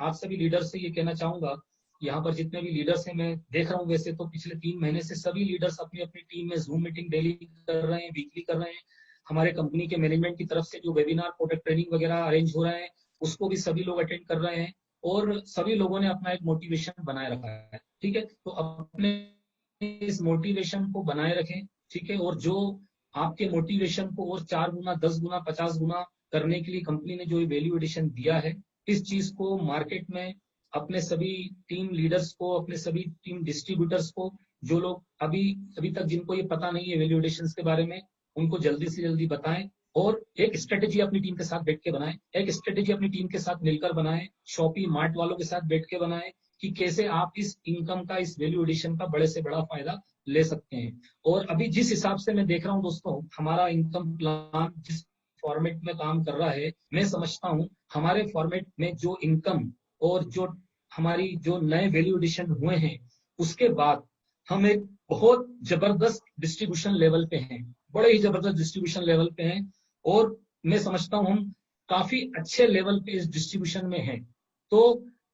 आप सभी लीडर से ये कहना चाहूंगा, यहाँ पर जितने भी लीडर्स हैं, मैं देख रहा हूँ वैसे तो पिछले 3 महीने से सभी लीडर्स अपनी अपनी टीम में जूम मीटिंग डेली कर रहे हैं, वीकली कर रहे हैं। हमारे कंपनी के मैनेजमेंट की तरफ से जो वेबिनार, प्रोडक्ट ट्रेनिंग वगैरह अरेंज हो रहे हैं, उसको भी सभी लोग अटेंड कर रहे हैं। और सभी लोगों ने अपना एक मोटिवेशन बनाए रखा है। ठीक है, तो अपने इस मोटिवेशन को बनाए रखें। ठीक है, और जो आपके मोटिवेशन को और 4 गुना, 10 गुना, 50 गुना करने के लिए कंपनी ने जो वैल्यू एडिशन दिया है, इस चीज को मार्केट में अपने सभी टीम लीडर्स को, अपने सभी टीम डिस्ट्रीब्यूटर्स को, जो लोग अभी तक जिनको ये पता नहीं है वैल्यू एडिशन के बारे में, उनको जल्दी से जल्दी बताएं। और एक स्ट्रेटेजी अपनी टीम के साथ बैठ के बनाएं, एक स्ट्रेटेजी अपनी टीम के साथ मिलकर बनाएं, शॉपी मार्ट वालों के साथ बैठ के बनाएं, कि कैसे आप इस इनकम का, इस वैल्यू एडिशन का बड़े से बड़ा फायदा ले सकते हैं। और अभी जिस हिसाब से मैं देख रहा हूँ दोस्तों, हमारा इनकम प्लान जिस फॉर्मेट में काम कर रहा है, मैं समझता हूँ हमारे फॉर्मेट में जो इनकम और जो हमारी जो नए वैल्यू एडिशन हुए हैं, उसके बाद हम एक बहुत जबरदस्त डिस्ट्रीब्यूशन लेवल पे हैं, बड़े ही जबरदस्त डिस्ट्रीब्यूशन लेवल पे हैं। और मैं समझता हूँ हम काफी अच्छे लेवल पे इस डिस्ट्रीब्यूशन में हैं। तो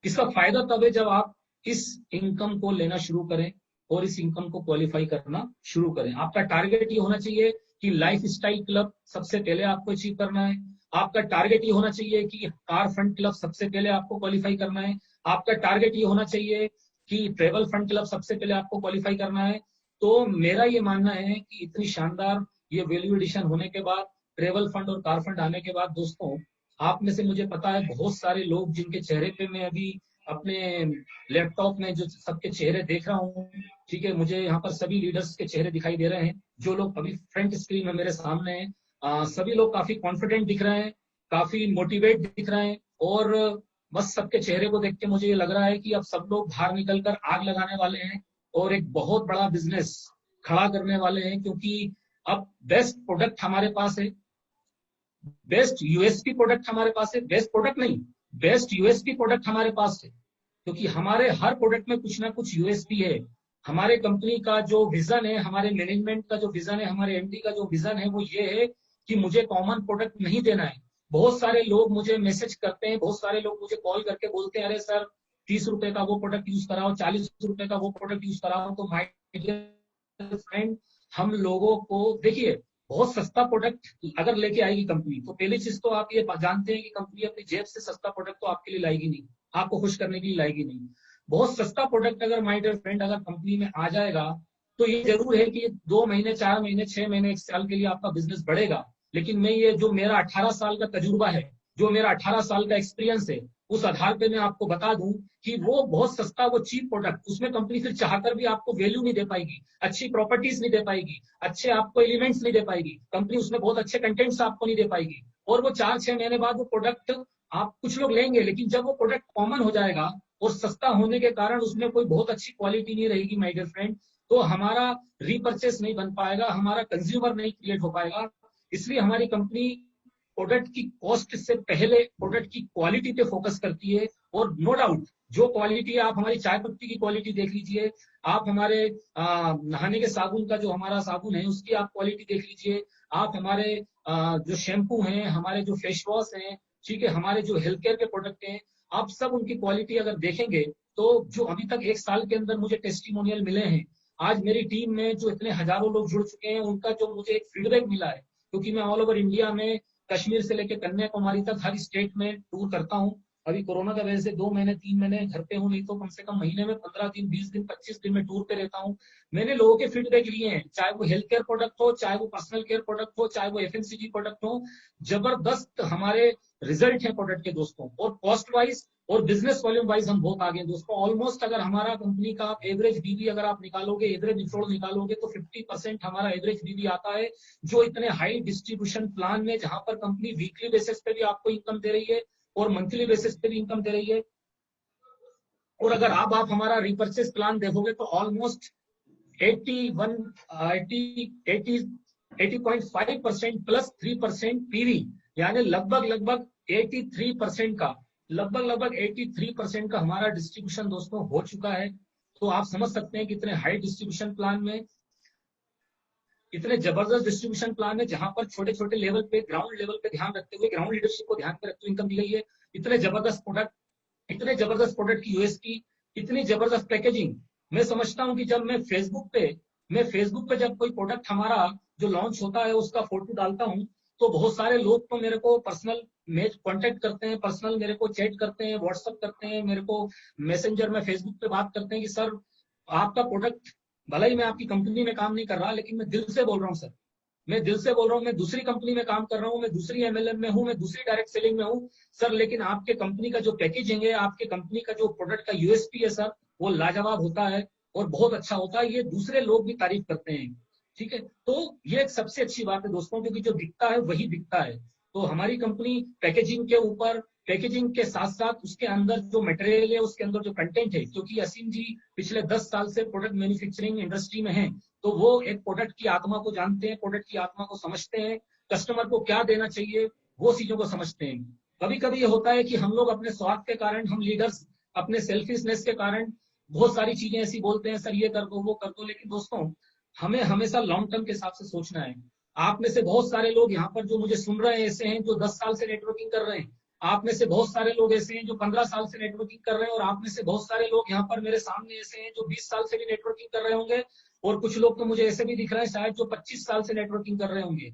इसका फायदा तब है जब आप इस इनकम को लेना शुरू करें और इस इनकम को क्वालिफाई करना शुरू करें। आपका टारगेट ये होना चाहिए कि लाइफ स्टाइल क्लब सबसे पहले आपको अचीव करना है। आपका टारगेट ये होना चाहिए कि कार फंड क्लब सबसे पहले आपको क्वालिफाई करना है। आपका टारगेट ये होना चाहिए कि ट्रेवल फंड क्लब सबसे पहले आपको क्वालिफाई करना है। तो मेरा ये मानना है कि इतनी शानदार ये वैल्यू एडिशन होने के बाद, ट्रेवल फंड और कार फंड आने के बाद दोस्तों, आप में से मुझे पता है बहुत सारे लोग जिनके चेहरे पे मैं अभी अपने लैपटॉप में जो सबके चेहरे देख रहा हूँ, ठीक है, मुझे यहाँ पर सभी लीडर्स के चेहरे दिखाई दे रहे हैं, जो लोग अभी फ्रंट स्क्रीन में मेरे सामने हैं। सभी लोग काफी कॉन्फिडेंट दिख रहे हैं, काफी मोटिवेट दिख रहे हैं। और बस सबके चेहरे को देख के मुझे ये लग रहा है कि अब सब लोग बाहर निकलकर आग लगाने वाले हैं और एक बहुत बड़ा बिजनेस खड़ा करने वाले हैं। क्योंकि अब बेस्ट प्रोडक्ट हमारे पास है, बेस्ट यूएसपी प्रोडक्ट हमारे पास है, बेस्ट प्रोडक्ट नहीं, बेस्ट यूएसपी प्रोडक्ट हमारे पास है। क्योंकि हमारे हर प्रोडक्ट में कुछ ना कुछ यूएसपी है। हमारे कंपनी का जो विजन है, हमारे मैनेजमेंट का जो विजन है, हमारे एमडी का जो विजन है, वो ये है कि मुझे कॉमन प्रोडक्ट नहीं देना है। बहुत सारे लोग मुझे मैसेज करते हैं, बहुत सारे लोग मुझे कॉल करके बोलते हैं, अरे सर 30 रुपए का वो प्रोडक्ट यूज कराओ, 40 रुपए का वो प्रोडक्ट यूज कराओ। तो माय डियर फ्रेंड, हम लोगों को देखिए, बहुत सस्ता प्रोडक्ट अगर लेके आएगी कंपनी, तो पहली चीज तो आप ये जानते हैं कि कंपनी अपनी जेब से सस्ता प्रोडक्ट तो आपके लिए लाएगी नहीं, आपको खुश करने के लिए लाएगी नहीं। बहुत सस्ता प्रोडक्ट अगर माय डियर फ्रेंड अगर कंपनी में आ जाएगा, तो ये जरूर है कि 2 महीने, 4 महीने, 6 महीने, 1 साल के लिए आपका बिजनेस बढ़ेगा। लेकिन मैं ये जो मेरा 18 साल का तजुर्बा है, जो मेरा 18 साल का एक्सपीरियंस है, उस आधार पे मैं आपको बता दूं कि वो बहुत सस्ता, वो चीप प्रोडक्ट, उसमें कंपनी फिर चाहकर भी आपको वैल्यू नहीं दे पाएगी, अच्छी प्रॉपर्टीज नहीं दे पाएगी, अच्छे आपको एलिमेंट्स नहीं दे पाएगी कंपनी, उसमें बहुत अच्छे कंटेंट्स आपको नहीं दे पाएगी। और वो 4-6 महीने बाद वो प्रोडक्ट आप कुछ लोग लेंगे, लेकिन जब वो प्रोडक्ट कॉमन हो जाएगा और सस्ता होने के कारण उसमें कोई बहुत अच्छी क्वालिटी नहीं रहेगी माय डियर फ्रेंड, तो हमारा रीपर्चेस नहीं बन पाएगा, हमारा कंज्यूमर नहीं क्रिएट हो पाएगा। इसलिए हमारी कंपनी प्रोडक्ट की कॉस्ट से पहले प्रोडक्ट की क्वालिटी पे फोकस करती है। और नो डाउट जो क्वालिटी है, आप हमारी चाय पत्ती की क्वालिटी देख लीजिए, आप हमारे नहाने के साबुन का जो हमारा साबुन है उसकी आप क्वालिटी देख लीजिए, आप हमारे जो शैम्पू हैं, हमारे जो फेस वॉश हैं, ठीक है, हमारे जो हेल्थ केयर के प्रोडक्ट हैं, आप सब उनकी क्वालिटी अगर देखेंगे, तो जो अभी तक 1 साल के अंदर मुझे टेस्टिमोनियल मिले हैं, आज मेरी टीम में जो इतने हजारों लोग जुड़ चुके हैं, उनका जो मुझे एक फीडबैक मिला है, क्योंकि मैं ऑल ओवर इंडिया में कश्मीर से लेकर कन्याकुमारी तक हर स्टेट में टूर करता हूँ। अभी कोरोना का वजह से 2 महीने 3 महीने घर पे हूँ, नहीं तो कम से कम महीने में 15 दिन, 20 दिन, 25 दिन में टूर पे रहता हूँ। मैंने लोगों के फीडबैक लिए हैं, चाहे वो हेल्थ केयर प्रोडक्ट हो, चाहे वो पर्सनल केयर प्रोडक्ट हो, चाहे वो एफएमसीजी प्रोडक्ट हो, जबरदस्त हमारे रिजल्ट है प्रोडक्ट के दोस्तों। और कॉस्ट वाइज और बिजनेस वॉल्यूम वाइज हम बहुत आगे हैं दोस्तों। ऑलमोस्ट अगर हमारा कंपनी का एवरेज बीबी अगर आप निकालोगे, एवरेज निचोड़ निकालोगे, तो 50% हमारा एवरेज बीबी आता है, जो इतने हाई डिस्ट्रीब्यूशन प्लान में, जहां पर कंपनी वीकली बेसिस पे भी आपको इनकम दे रही है और मंथली बेसिस पे भी इनकम दे रही है। और अगर आप हमारा रिपर्चेस प्लान देखोगे तो ऑलमोस्ट 80.5% प्लस 3% पीवी, यानी लगभग 83% का, लगभग 83% का हमारा डिस्ट्रीब्यूशन दोस्तों हो चुका है। तो आप समझ सकते हैं कि इतने हाई डिस्ट्रीब्यूशन प्लान में, इतने जबरदस्त डिस्ट्रीब्यूशन प्लान है, जहां पर छोटे छोटे लेवल पे, ग्राउंड लेवल पे ध्यान रखते हुए, ग्राउंड लीडरशिप को ध्यान में रखते हुए इनकम दी गई है। इतने जबरदस्त प्रोडक्ट, इतने जबरदस्त प्रोडक्ट की यूएसपी, इतनी जबरदस्त पैकेजिंग। मैं समझता हूं कि जब मैं फेसबुक पे जब कोई प्रोडक्ट हमारा जो लॉन्च होता है उसका फोटो डालता हूं, तो बहुत सारे लोग तो मेरे को पर्सनल में कांटेक्ट करते हैं, पर्सनल मेरे को चैट करते हैं, व्हाट्सअप करते हैं, मेरे को मैसेंजर में, फेसबुक पे बात करते हैं कि सर आपका प्रोडक्ट, भला ही मैं आपकी कंपनी में काम नहीं कर रहा, लेकिन मैं दिल से बोल रहा हूँ सर, मैं दिल से बोल रहा हूँ, मैं दूसरी कंपनी में काम कर रहा हूँ, मैं दूसरी एमएलएम में हूँ, मैं दूसरी डायरेक्ट सेलिंग में हूँ सर, लेकिन आपके कंपनी का जो पैकेजिंग है, आपके कंपनी का जो प्रोडक्ट का यूएसपी है सर, वो लाजवाब होता है और बहुत अच्छा होता है, ये दूसरे लोग भी तारीफ करते हैं। ठीक है, तो ये एक सबसे अच्छी बात है दोस्तों, क्योंकि जो दिखता है वही दिखता है। तो हमारी कंपनी पैकेजिंग के ऊपर, पैकेजिंग के साथ साथ उसके अंदर जो मटेरियल है, उसके अंदर जो कंटेंट है, क्योंकि असीम जी पिछले 10 साल से प्रोडक्ट मैन्युफैक्चरिंग इंडस्ट्री में हैं, तो वो एक प्रोडक्ट की आत्मा को जानते हैं, प्रोडक्ट की आत्मा को समझते हैं, कस्टमर को क्या देना चाहिए वो चीजों को समझते हैं। कभी कभी ये होता है कि हम लोग अपने स्वार्थ के कारण, हम लीडर्स अपने सेल्फिशनेस के कारण बहुत सारी चीजें ऐसी बोलते हैं, सर ये कर दो, वो कर दो, लेकिन दोस्तों हमें हमेशा लॉन्ग टर्म के हिसाब से सोचना है। आप में से बहुत सारे लोग यहाँ पर जो मुझे सुन रहे हैं ऐसे हैं जो 10 साल से नेटवर्किंग कर रहे हैं, आप में से बहुत सारे लोग ऐसे हैं जो 15 साल से नेटवर्किंग कर रहे हैं, और आप में से बहुत सारे लोग यहाँ पर मेरे सामने ऐसे हैं जो 20 साल से भी नेटवर्किंग कर रहे होंगे, और कुछ लोग तो मुझे ऐसे भी दिख रहे हैं शायद जो 25 साल से नेटवर्किंग कर रहे होंगे।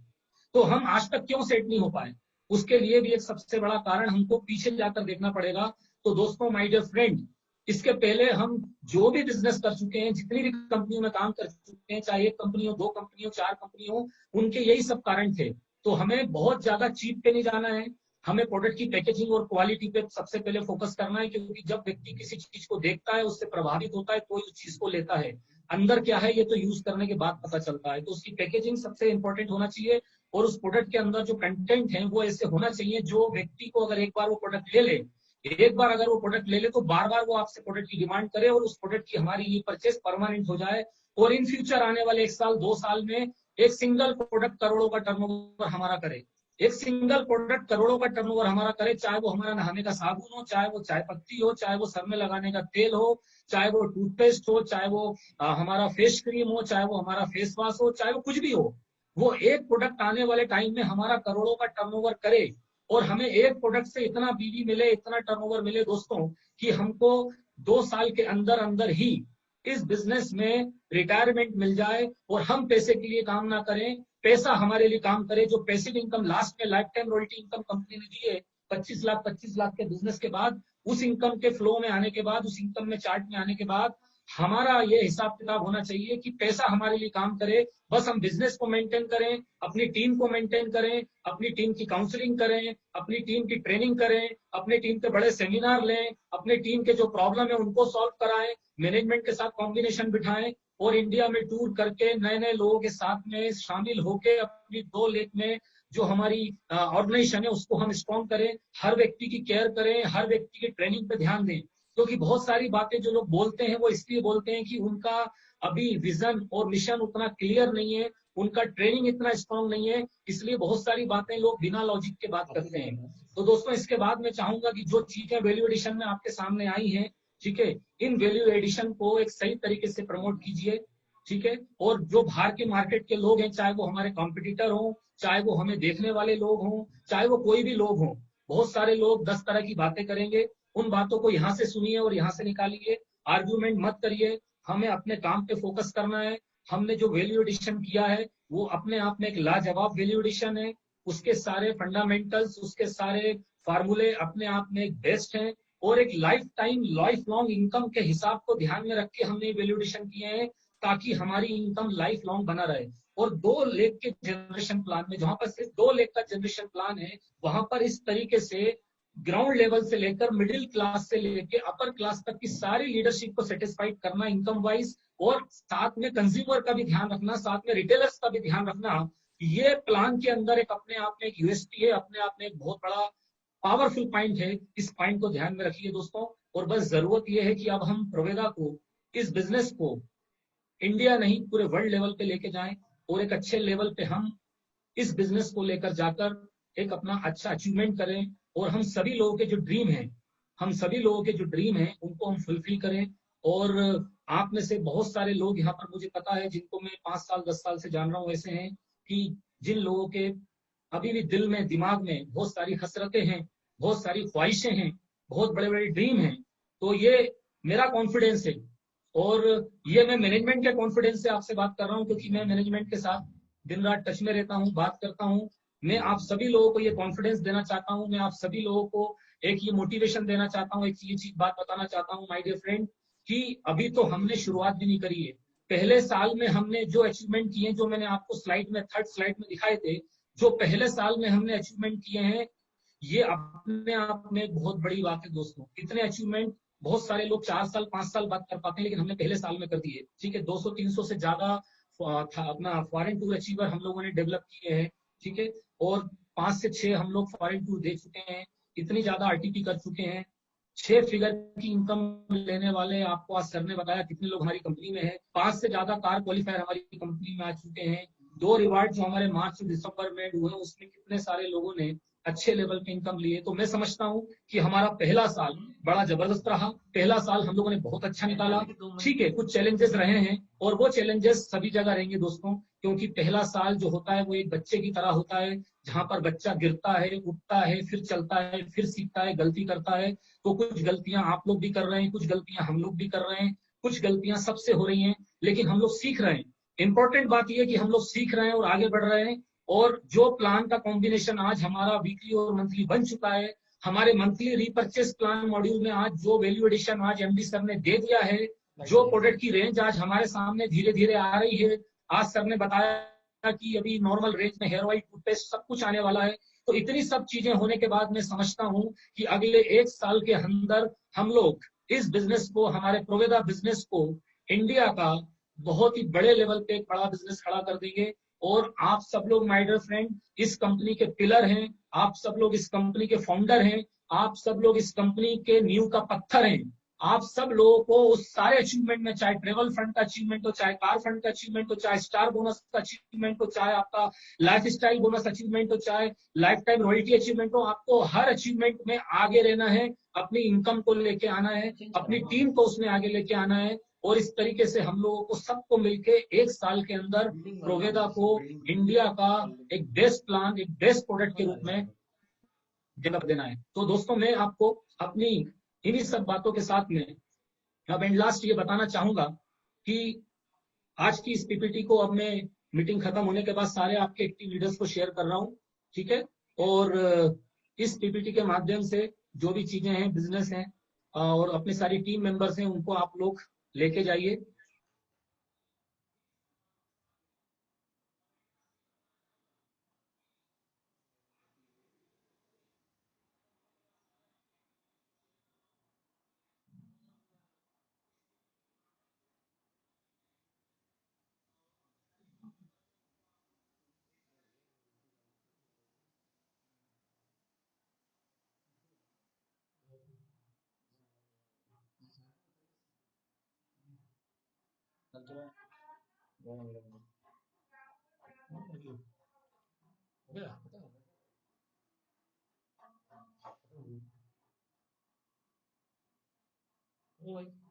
तो हम आज तक क्यों सेट नहीं हो पाए, उसके लिए भी एक सबसे बड़ा कारण हमको पीछे जाकर देखना पड़ेगा। तो दोस्तों, माय डियर फ्रेंड, इसके पहले हम जो भी बिजनेस कर चुके हैं, जितनी भी कंपनियों में काम कर चुके हैं, चाहे 1 कंपनी हो, 2 कंपनी हो, 4 कंपनी हो, उनके यही सब कारण थे। तो हमें बहुत ज्यादा चीप पे नहीं जाना है, हमें प्रोडक्ट की पैकेजिंग और क्वालिटी पे सबसे पहले फोकस करना है, क्योंकि जब व्यक्ति किसी चीज को देखता है, उससे प्रभावित होता है, तो उस चीज को लेता है। अंदर क्या है ये तो यूज करने के बाद पता चलता है। तो उसकी पैकेजिंग सबसे इंपॉर्टेंट होना चाहिए, और उस प्रोडक्ट के अंदर जो कंटेंट है वो ऐसे होना चाहिए जो व्यक्ति को, अगर एक बार वो प्रोडक्ट ले ले, एक बार अगर वो प्रोडक्ट ले ले, तो बार बार वो आपसे प्रोडक्ट की डिमांड करे, और उस प्रोडक्ट की हमारी ये परचेस परमानेंट हो जाए, और इन फ्यूचर आने वाले 1 साल 2 साल में एक सिंगल प्रोडक्ट करोड़ों का टर्नओवर हमारा करे, एक सिंगल प्रोडक्ट करोड़ों का टर्नओवर हमारा करे, चाहे वो हमारा नहाने का साबुन हो, चाहे वो चाय पत्ती हो, चाहे वो सर में लगाने का तेल हो, चाहे वो टूथपेस्ट हो, चाहे वो हमारा फेस क्रीम हो, चाहे वो हमारा फेस वॉश हो, चाहे वो कुछ भी हो, वो एक प्रोडक्ट आने वाले टाइम में हमारा करोड़ों का टर्नओवर करे, और हमें एक प्रोडक्ट से इतना बीवी मिले, इतना टर्नओवर मिले दोस्तों, कि हमको 2 साल के अंदर अंदर ही इस बिजनेस में रिटायरमेंट मिल जाए, और हम पैसे के लिए काम ना करें, पैसा हमारे लिए काम करे, जो पैसिव इनकम लास्ट में life time royalty income company ने दी है 25 लाख के बिजनेस के बाद, उस इनकम के फ्लो में आने के बाद, उस इनकम में चार्ट में आने के बाद हमारा ये हिसाब किताब होना चाहिए कि पैसा हमारे लिए काम करे, बस हम बिजनेस को मेंटेन करें, अपनी टीम को मेंटेन करें, अपनी टीम की काउंसलिंग करें, अपनी टीम की ट्रेनिंग करें, अपनी टीम के बड़े सेमिनार लें, अपनी टीम के जो प्रॉब्लम है उनको सॉल्व कराएं, मैनेजमेंट के साथ कॉम्बिनेशन बिठाएं और इंडिया में टूर करके नए नए लोगों के साथ में शामिल होके अपनी 2 लेग में जो हमारी ऑर्गेनाइजेशन है उसको हम स्ट्रॉन्ग करें, हर व्यक्ति की केयर करें, हर व्यक्ति की ट्रेनिंग पे ध्यान दें। क्योंकि बहुत सारी बातें जो लोग बोलते हैं वो इसलिए बोलते हैं कि उनका अभी विजन और मिशन उतना क्लियर नहीं है, उनका ट्रेनिंग इतना स्ट्रांग नहीं है, इसलिए बहुत सारी बातें लोग बिना लॉजिक के बात करते हैं। तो दोस्तों इसके बाद मैं चाहूंगा कि जो चीजें वैल्यू एडिशन में आपके सामने आई हैं, ठीक है, इन वैल्यू एडिशन को एक सही तरीके से प्रमोट कीजिए, ठीक है। और जो बाहर के मार्केट के लोग हैं, चाहे वो हमारे कॉम्पिटिटर हों, चाहे वो हमें देखने वाले लोग हों, चाहे वो कोई भी लोग हों, बहुत सारे लोग 10 तरह की बातें करेंगे, उन बातों को यहाँ से सुनिए और यहाँ से निकालिए, आर्ग्यूमेंट मत करिए, हमें अपने काम पे फोकस करना है। हमने जो वैल्यू एडिशन किया है वो अपने आप में एक लाजवाब वैल्यू एडिशन है, उसके सारे फंडामेंटल्स, उसके सारे फार्मूले अपने आप में एक बेस्ट हैं और एक life time life long income के हिसाब को ध्यान में रख के हमने वैल्यू एडिशन किए हैं ताकि हमारी इनकम लाइफ लॉन्ग बना रहे। और 2 लेग के जनरेशन प्लान में, जहां पर सिर्फ 2 लेग का जनरेशन प्लान है, वहां पर इस तरीके से ग्राउंड लेवल से लेकर मिडिल क्लास से लेकर अपर क्लास तक की सारी लीडरशिप को सेटिस्फाइड करना इनकम वाइज, और साथ में कंज्यूमर का भी ध्यान रखना, साथ में रिटेलर्स का भी ध्यान रखना, ये प्लान के अंदर एक अपने आप में एक यूएसपी है, अपने आप में एक बहुत बड़ा पावरफुल पॉइंट है। इस पॉइंट को ध्यान में रखिए दोस्तों। और बस जरूरत यह है कि अब हम प्रोवेदा को, इस बिजनेस को इंडिया नहीं पूरे वर्ल्ड लेवल पे लेके जाएं और एक अच्छे लेवल पे हम इस बिजनेस को लेकर जाकर एक अपना अच्छा अचीवमेंट करें और हम सभी लोगों के जो ड्रीम है, हम सभी लोगों के जो ड्रीम है उनको हम फुलफिल करें। और आप में से बहुत सारे लोग यहाँ पर मुझे पता है जिनको मैं 5 साल 10 साल से जान रहा हूँ, ऐसे हैं कि जिन लोगों के अभी भी दिल में दिमाग में बहुत सारी हसरतें हैं, बहुत सारी ख्वाहिशें हैं, बहुत बड़े बड़े ड्रीम हैं। तो ये मेरा कॉन्फिडेंस है और ये मैं मैनेजमेंट के कॉन्फिडेंस से आपसे बात कर रहा हूँ, क्योंकि मैं मैनेजमेंट के साथ दिन रात टच में रहता हूँ, बात करता हूँ। मैं आप सभी लोगों को ये कॉन्फिडेंस देना चाहता हूँ, मैं आप सभी लोगों को एक ये मोटिवेशन देना चाहता हूँ, एक ये चीज बात बताना चाहता हूँ माय डियर फ्रेंड, कि अभी तो हमने शुरुआत भी नहीं करी है। पहले साल में हमने जो अचीवमेंट किए, जो मैंने आपको स्लाइड में, 3rd स्लाइड में दिखाए थे, जो पहले साल में हमने अचीवमेंट किए हैं, ये अपने आप में बहुत बड़ी बात है दोस्तों। इतने अचीवमेंट बहुत सारे लोग 4 साल 5 साल बाद कर पाते हैं, लेकिन हमने पहले साल में कर दिए, ठीक है। 200-300 से ज्यादा अपना फॉरेन टूर अचीवर हम लोगों ने डेवलप किए हैं, ठीक है। और 5 से 6 हम लोग फॉरेन टूर दे चुके हैं, इतनी ज्यादा आरटीपी कर चुके हैं, 6 फिगर की इनकम लेने वाले, आपको आज सर ने बताया कितने लोग हमारी कंपनी में है, 5 से ज्यादा कार क्वालिफायर हमारी कंपनी में आ चुके हैं, 2 रिवार्ड जो हमारे मार्च से दिसंबर में हुए उसमें कितने सारे लोगों ने अच्छे लेवल पे इनकम लिए। तो मैं समझता हूँ कि हमारा पहला साल बड़ा जबरदस्त रहा, पहला साल हम लोगों ने बहुत अच्छा निकाला। ठीक है, कुछ चैलेंजेस रहे हैं और वो चैलेंजेस सभी जगह रहेंगे दोस्तों, क्योंकि पहला साल जो होता है वो एक बच्चे की तरह होता है, जहां पर बच्चा गिरता है, उठता है, फिर चलता है, फिर सीखता है, गलती करता है। तो कुछ गलतियां आप लोग भी कर रहे हैं, कुछ गलतियां हम लोग भी कर रहे हैं, कुछ गलतियां सबसे हो रही हैं, लेकिन हम लोग सीख रहे हैं। इंपॉर्टेंट बात यह है कि हम लोग सीख रहे हैं और आगे बढ़ रहे हैं। और जो प्लान का कॉम्बिनेशन आज हमारा वीकली और मंथली बन चुका है, हमारे मंथली रीपर्चेस प्लान मॉड्यूल में आज जो वैल्यू एडिशन आज एमडी सर ने दे दिया है, जो प्रोडक्ट की रेंज आज हमारे सामने धीरे धीरे आ रही है, आज सर ने बताया कि अभी नॉर्मल रेंज में हेयर ऑयल, टूथपेस्ट सब कुछ आने वाला है। तो इतनी सब चीजें होने के बाद मैं समझता हूं कि अगले 1 साल के अंदर हम लोग इस बिजनेस को, हमारे प्रोवेदा बिजनेस को, इंडिया का बहुत ही बड़े लेवल पे एक बड़ा बिजनेस खड़ा कर देंगे। और आप सब लोग माय डियर फ्रेंड इस कंपनी के पिलर हैं, आप सब लोग इस कंपनी के फाउंडर हैं, आप सब लोग इस कंपनी के नींव का पत्थर हैं। आप सब लोगों को उस सारे अचीवमेंट में, चाहे ट्रेवल फंड का अचीवमेंट हो, चाहे कार फंड का अचीवमेंट हो, चाहे स्टार बोनस का अचीवमेंट हो, चाहे आपका लाइफ स्टाइल बोनस अचीवमेंट हो, चाहे लाइफ टाइम रॉयल्टी अचीवमेंट हो, आपको हर अचीवमेंट में आगे रहना है, अपनी इनकम को लेके आना है, अपनी टीम को उसमें आगे लेके आना है। और इस तरीके से हम लोगों को सबको मिलके 1 साल के अंदर प्रोवेदा को इंडिया का एक बेस्ट प्लान, एक बेस्ट प्रोडक्ट के रूप में डेवलप देना है। तो दोस्तों मैं आपको अपनी इन्हीं सब बातों के साथ में अब एंड लास्ट ये बताना चाहूंगा कि आज की इस पीपीटी को अब मैं मीटिंग खत्म होने के बाद सारे आपके एक्टिव लीडर्स को शेयर कर रहा हूँ, ठीक है। और इस पीपीटी के माध्यम से जो भी चीजें हैं, बिजनेस हैं और अपनी सारी टीम मेंबर्स हैं, उनको आप लोग लेके जाइए। हो गया।